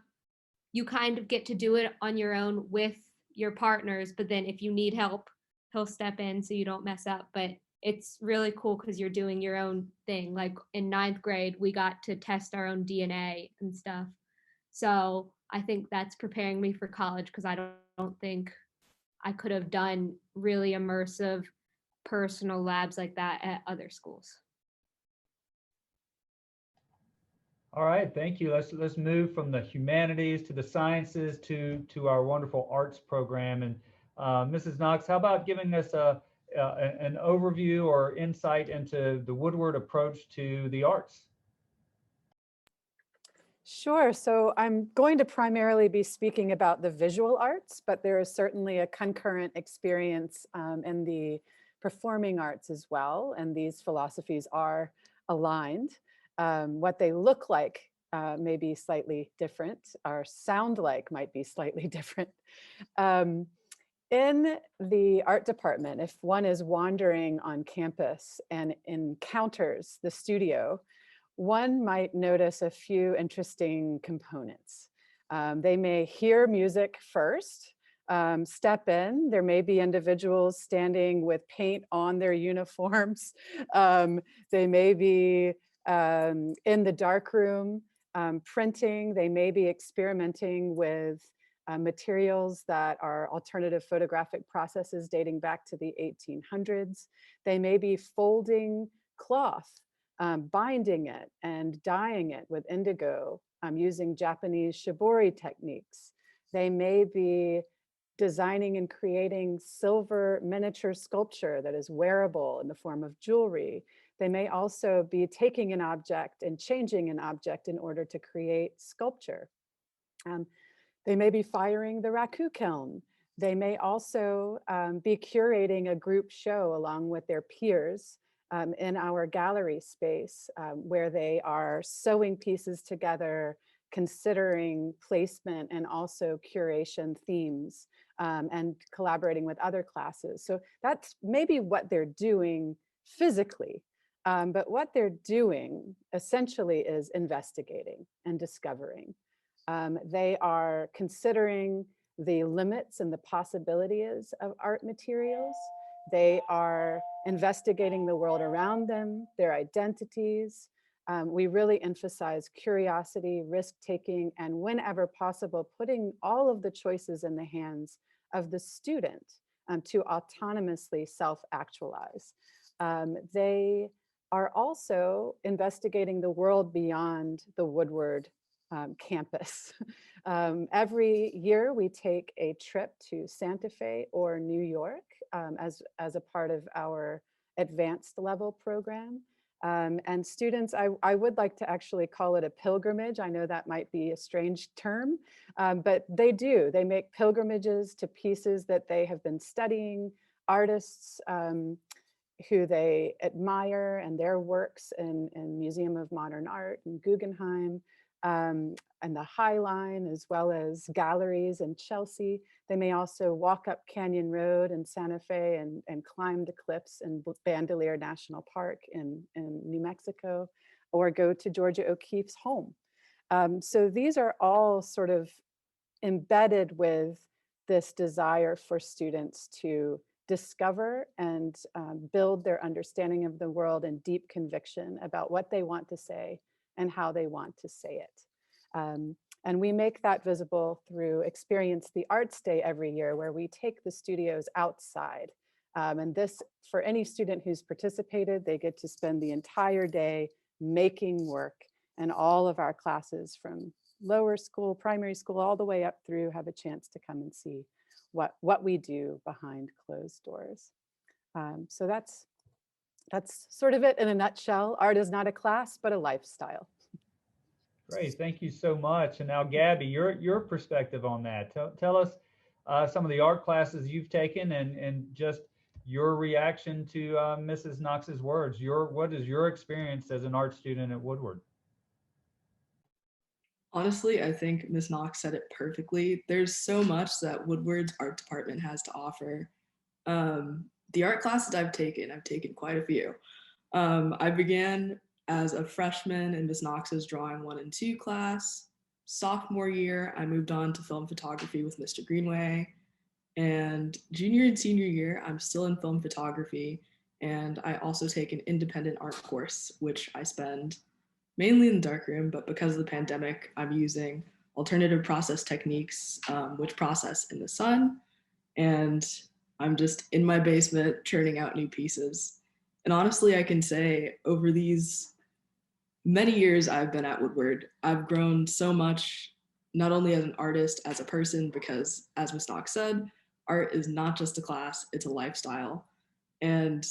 you kind of get to do it on your own with your partners, but then if you need help, he'll step in so you don't mess up. But it's really cool because you're doing your own thing. Like in 9th grade, we got to test our own DNA and stuff. So I think that's preparing me for college because I don't think I could have done really immersive personal labs like that at other schools. All right, thank you. Let's move from the humanities to the sciences to our wonderful arts program. And Mrs. Knox, how about giving us an overview or insight into the Woodward approach to the arts? Sure. So I'm going to primarily be speaking about the visual arts, but there is certainly a concurrent experience in the performing arts as well. And these philosophies are aligned. What they look like may be slightly different, or sound like might be slightly different. In the art department, if one is wandering on campus and encounters the studio, one might notice a few interesting components. They may hear music first, step in. There may be individuals standing with paint on their uniforms. They may be in the darkroom printing. They may be experimenting with materials that are alternative photographic processes dating back to the 1800s. They may be folding cloth, binding it and dyeing it with indigo using Japanese shibori techniques. They may be designing and creating silver miniature sculpture that is wearable in the form of jewelry. They may also be taking an object and changing an object in order to create sculpture. They may be firing the raku kiln. They may also be curating a group show along with their peers in our gallery space where they are sewing pieces together, considering placement and also curation themes and collaborating with other classes. So that's maybe what they're doing physically, but what they're doing essentially is investigating and discovering. They are considering the limits and the possibilities of art materials. They are investigating the world around them, their identities. We really emphasize curiosity, risk-taking, and whenever possible, putting all of the choices in the hands of the student to autonomously self-actualize. They are also investigating the world beyond the Woodward campus. Every year we take a trip to Santa Fe or New York as a part of our advanced level program. And students, I would like to actually call it a pilgrimage. I know that might be a strange term, but they make pilgrimages to pieces that they have been studying, artists who they admire and their works in Museum of Modern Art and Guggenheim, and the High Line, as well as galleries in Chelsea. They may also walk up Canyon Road in Santa Fe and climb the cliffs in Bandelier National Park in New Mexico, or go to Georgia O'Keeffe's home. So these are all sort of embedded with this desire for students to discover and build their understanding of the world and deep conviction about what they want to say and how they want to say it. And we make that visible through Experience the Arts Day every year, where we take the studios outside. And this, for any student who's participated, they get to spend the entire day making work. And all of our classes from lower school, primary school, all the way up through have a chance to come and see what we do behind closed doors. So that's sort of it in a nutshell. Art is not a class, but a lifestyle. Great, thank you so much. And now, Gabby, your perspective on that. Tell us some of the art classes you've taken and just your reaction to Mrs. Knox's words. What is your experience as an art student at Woodward? Honestly, I think Ms. Knox said it perfectly. There's so much that Woodward's art department has to offer. The art classes I've taken quite a few. I began as a freshman in Ms. Knox's drawing 1 and 2 class. Sophomore year, I moved on to film photography with Mr. Greenway. And junior and senior year, I'm still in film photography. And I also take an independent art course, which I spend mainly in the darkroom, but because of the pandemic, I'm using alternative process techniques, which process in the sun. And I'm just in my basement churning out new pieces. And honestly, I can say over these many years I've been at Woodward, I've grown so much, not only as an artist, as a person, because as Ms. Knox said, art is not just a class, it's a lifestyle. And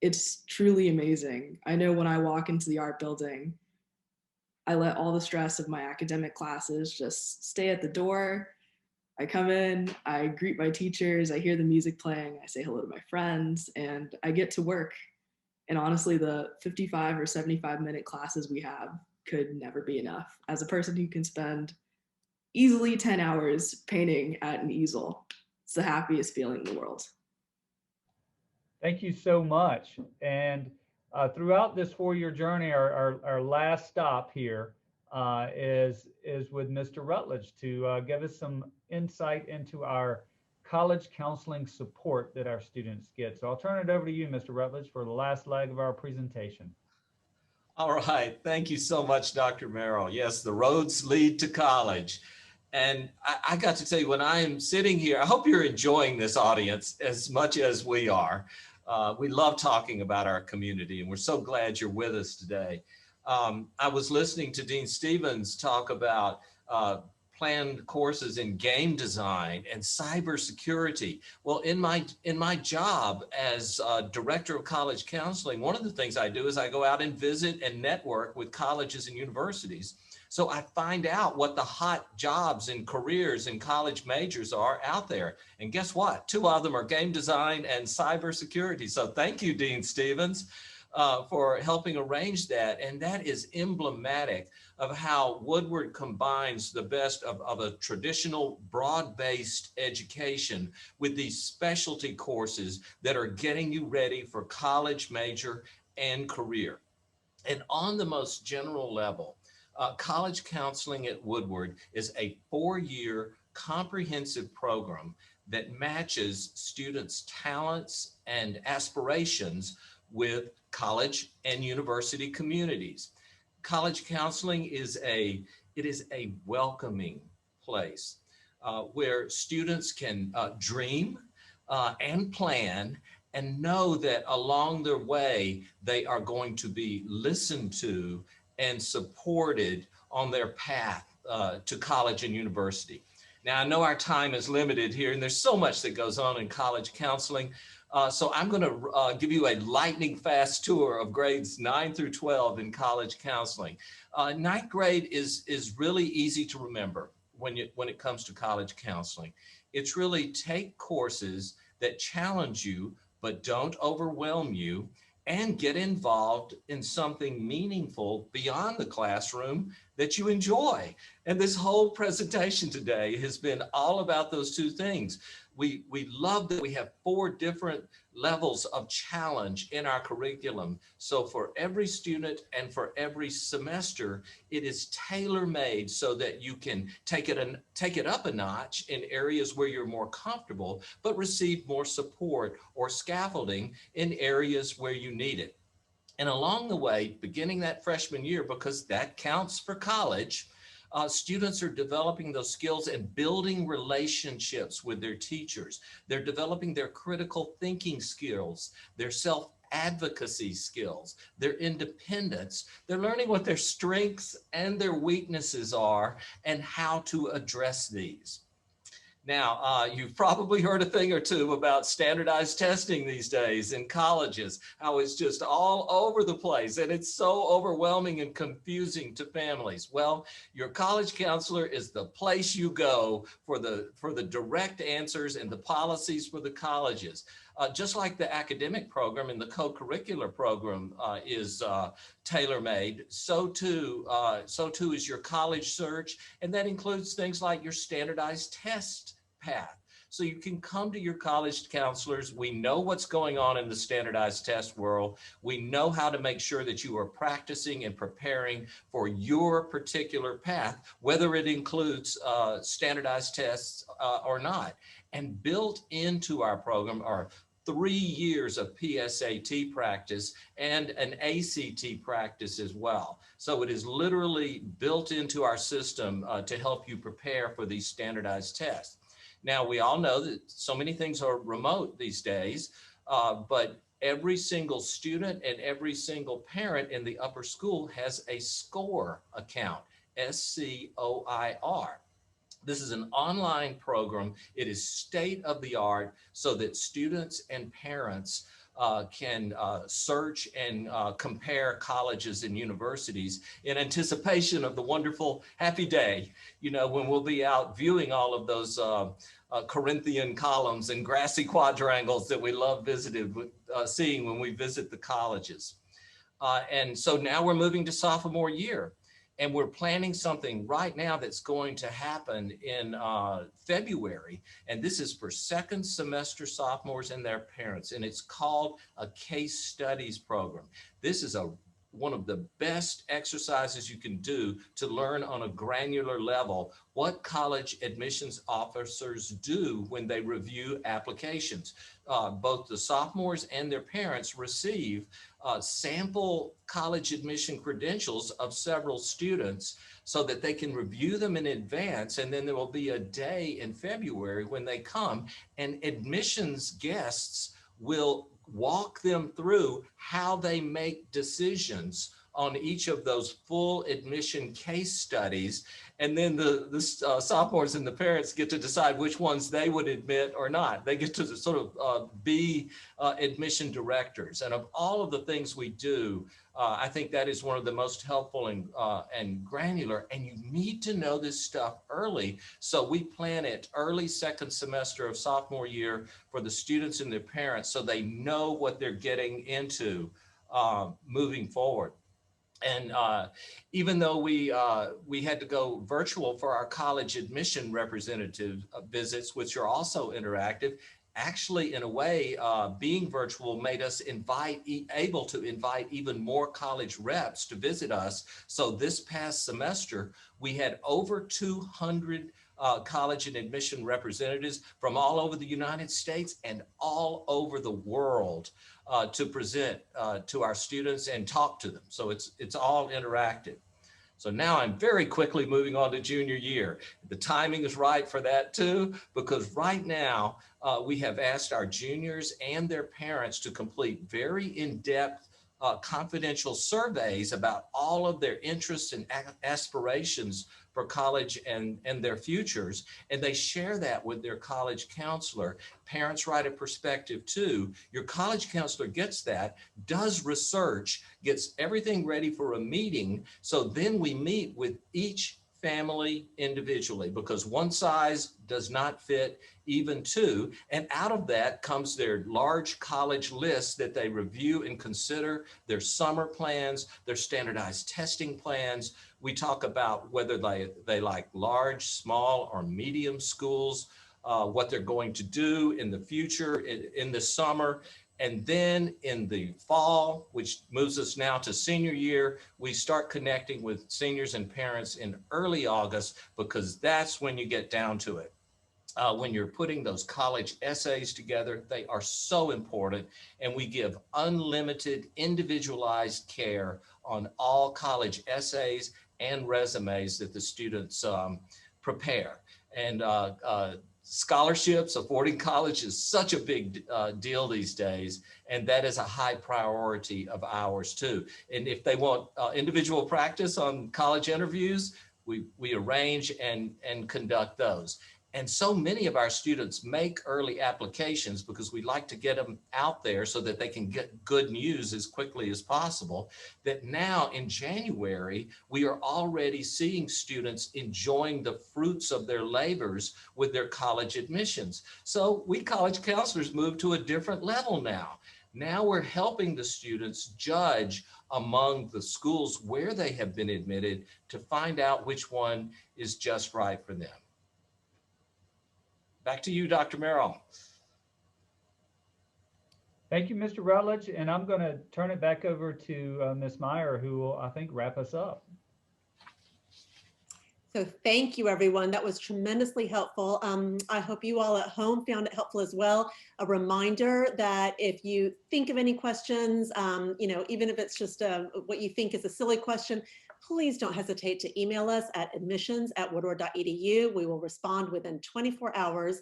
it's truly amazing. I know when I walk into the art building, I let all the stress of my academic classes just stay at the door. I come in, I greet my teachers, I hear the music playing, I say hello to my friends, and I get to work. And honestly, the 55 or 75-minute classes we have could never be enough. As a person who can spend easily 10 hours painting at an easel, it's the happiest feeling in the world. Thank you so much. And throughout this 4-year journey, our last stop here is with Mr. Rutledge to give us some insight into our college counseling support that our students get. So I'll turn it over to you, Mr. Rutledge, for the last leg of our presentation. All right. Thank you so much, Dr. Merrill. Yes, the roads lead to college. And I got to tell you, when I'm sitting here, I hope you're enjoying this audience as much as we are. We love talking about our community, and we're so glad you're with us today. I was listening to Dean Stevens talk about planned courses in game design and cybersecurity. Well, in my job as director of college counseling, one of the things I do is I go out and visit and network with colleges and universities. So I find out what the hot jobs and careers and college majors are out there. And guess what? 2 of them are game design and cybersecurity. So thank you, Dean Stevens, for helping arrange that. And that is emblematic of how Woodward combines the best of a traditional broad-based education with these specialty courses that are getting you ready for college major and career. And on the most general level, college counseling at Woodward is a 4-year comprehensive program that matches students' talents and aspirations with college and university communities. College counseling is a welcoming place where students can dream and plan and know that along their way, they are going to be listened to and supported on their path to college and university. Now, I know our time is limited here, and there's so much that goes on in college counseling. So I'm going to give you a lightning fast tour of grades 9 through 12 in college counseling. Ninth grade is really easy to remember when it comes to college counseling. It's really take courses that challenge you but don't overwhelm you, and get involved in something meaningful beyond the classroom that you enjoy. And this whole presentation today has been all about those 2 things. We love that we have 4 different levels of challenge in our curriculum. So for every student and for every semester, it is tailor-made so that you can take it up a notch in areas where you're more comfortable, but receive more support or scaffolding in areas where you need it. And along the way, beginning that freshman year, because that counts for college, Students are developing those skills and building relationships with their teachers. They're developing their critical thinking skills, their self-advocacy skills, their independence. They're learning what their strengths and their weaknesses are and how to address these. Now, you've probably heard a thing or two about standardized testing these days in colleges, how it's just all over the place and it's so overwhelming and confusing to families. Well, your college counselor is the place you go for the direct answers and the policies for the colleges. Just like the academic program and the co-curricular program is tailor-made, so too is your college search, and that includes things like your standardized test path. So you can come to your college counselors. We know what's going on in the standardized test world. We know how to make sure that you are practicing and preparing for your particular path, whether it includes standardized tests or not. And built into our program are 3 years of PSAT practice and an ACT practice as well. So it is literally built into our system to help you prepare for these standardized tests. Now, we all know that so many things are remote these days, but every single student and every single parent in the upper school has a SCOIR account, SCOIR. This is an online program. It is state of the art so that students and parents can search and compare colleges and universities in anticipation of the wonderful happy day, you know, when we'll be out viewing all of those Corinthian columns and grassy quadrangles that we love seeing when we visit the colleges. And so now we're moving to sophomore year. And we're planning something right now that's going to happen in February. And this is for second semester sophomores and their parents. And it's called a case studies program. This is one of the best exercises you can do to learn on a granular level what college admissions officers do when they review applications. Both the sophomores and their parents receive sample college admission credentials of several students so that they can review them in advance. And then there will be a day in February when they come and admissions guests will walk them through how they make decisions on each of those full admission case studies. And then the sophomores and the parents get to decide which ones they would admit or not. They get to sort of be admission directors. And of all of the things we do, I think that is one of the most helpful and granular. And you need to know this stuff early. So we plan it early second semester of sophomore year for the students and their parents so they know what they're getting into moving forward. And even though we had to go virtual for our college admission representative visits, which are also interactive, actually, in a way, being virtual made us able to invite even more college reps to visit us. So this past semester, we had over 200 college and admission representatives from all over the United States and all over the world to present to our students and talk to them. So it's all interactive. So now I'm very quickly moving on to junior year. The timing is right for that too, because right now we have asked our juniors and their parents to complete very in-depth confidential surveys about all of their interests and aspirations for college and their futures. And they share that with their college counselor. Parents write a perspective too. Your college counselor gets that, does research, gets everything ready for a meeting. So then we meet with each family individually because one size does not fit even two. And out of that comes their large college list that they review and consider, their summer plans, their standardized testing plans. We talk about whether they like large, small, or medium schools, what they're going to do in the future, in the summer. And then in the fall, which moves us now to senior year, we start connecting with seniors and parents in early August because that's when you get down to it. when you're putting those college essays together. They are so important, and we give unlimited individualized care on all college essays and resumes that the students prepare. And scholarships, affording college is such a big deal these days, and that is a high priority of ours too. And if they want individual practice on college interviews, we arrange and conduct those. And so many of our students make early applications because we like to get them out there so that they can get good news as quickly as possible. That now in January, we are already seeing students enjoying the fruits of their labors with their college admissions. So we college counselors move to a different level now. Now we're helping the students judge among the schools where they have been admitted to find out which one is just right for them. Back to you, Dr. Merrill. Thank you, Mr. Rutledge. And I'm going to turn it back over to Ms. Meyer, who will, I think, wrap us up. So thank you, everyone. That was tremendously helpful. I hope you all at home found it helpful as well. A reminder that if you think of any questions, even if it's just what you think is a silly question, please don't hesitate to email us at admissions@woodward.edu. We will respond within 24 hours.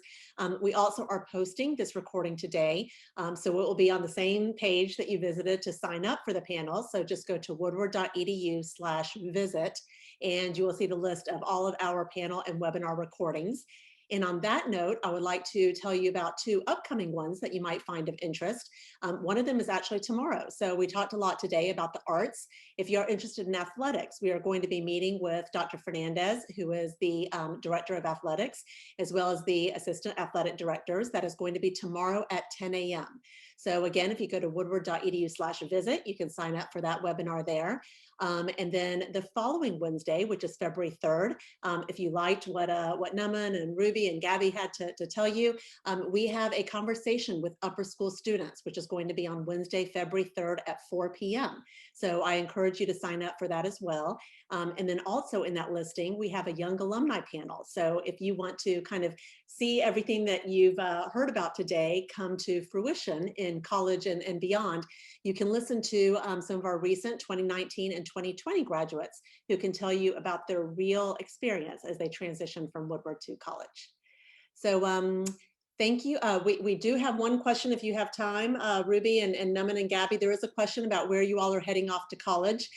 We also are posting this recording today, so it will be on the same page that you visited to sign up for the panel. So just go to woodward.edu/visit, and you will see the list of all of our panel and webinar recordings. And on that note, I would like to tell you about 2 upcoming ones that you might find of interest. One of them is actually tomorrow. So we talked a lot today about the arts. If you're interested in athletics, we are going to be meeting with Dr. Fernandez, who is the Director of Athletics, as well as the Assistant Athletic Directors. That is going to be tomorrow at 10 a.m. So again, if you go to woodward.edu/visit, you can sign up for that webinar there. And then the following Wednesday, which is February 3rd, if you liked what Naman and Ruby and Gabby had to tell you, we have a conversation with upper school students, which is going to be on Wednesday, February 3rd at 4 p.m. So I encourage you to sign up for that as well. And then also in that listing, we have a young alumni panel. So if you want to kind of see everything that you've heard about today come to fruition in college and beyond, you can listen to some of our recent 2019 and 2020 graduates who can tell you about their real experience as they transition from Woodward to college. So thank you. We do have one question if you have time, Ruby and Naman and Gabby. There is a question about where you all are heading off to college.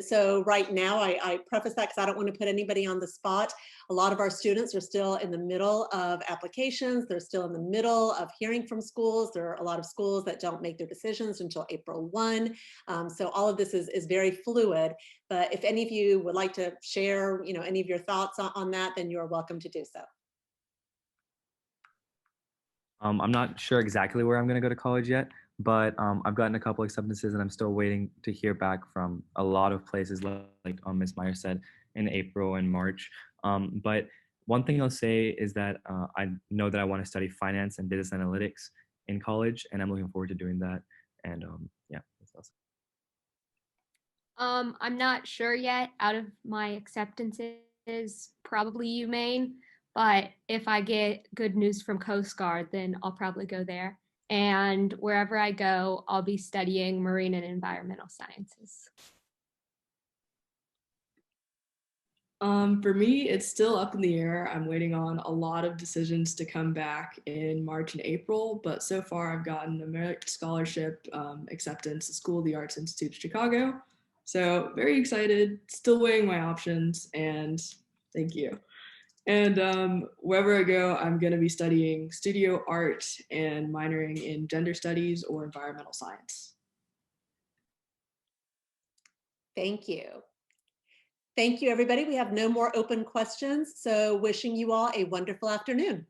So right now, I preface that because I don't want to put anybody on the spot. A lot of our students are still in the middle of applications. They're still in the middle of hearing from schools. There are a lot of schools that don't make their decisions until April 1. So all of this is very fluid. But if any of you would like to share, any of your thoughts on that, then you're welcome to do so. I'm not sure exactly where I'm going to go to college yet, but I've gotten a couple acceptances and I'm still waiting to hear back from a lot of places, like Ms. Meyer said, in April and March. But one thing I'll say is that I know that I want to study finance and business analytics in college, and I'm looking forward to doing that. And yeah, that's awesome. I'm not sure yet. Out of my acceptances, probably UMaine. But if I get good news from Coast Guard, then I'll probably go there. And wherever I go, I'll be studying marine and environmental sciences. For me, it's still up in the air. I'm waiting on a lot of decisions to come back in March and April, but so far I've gotten a merit scholarship acceptance to School of the Arts Institute of Chicago. So very excited, still weighing my options, and thank you. And wherever I go, I'm going to be studying studio art and minoring in gender studies or environmental science. Thank you. Thank you, everybody. We have no more open questions. So wishing you all a wonderful afternoon.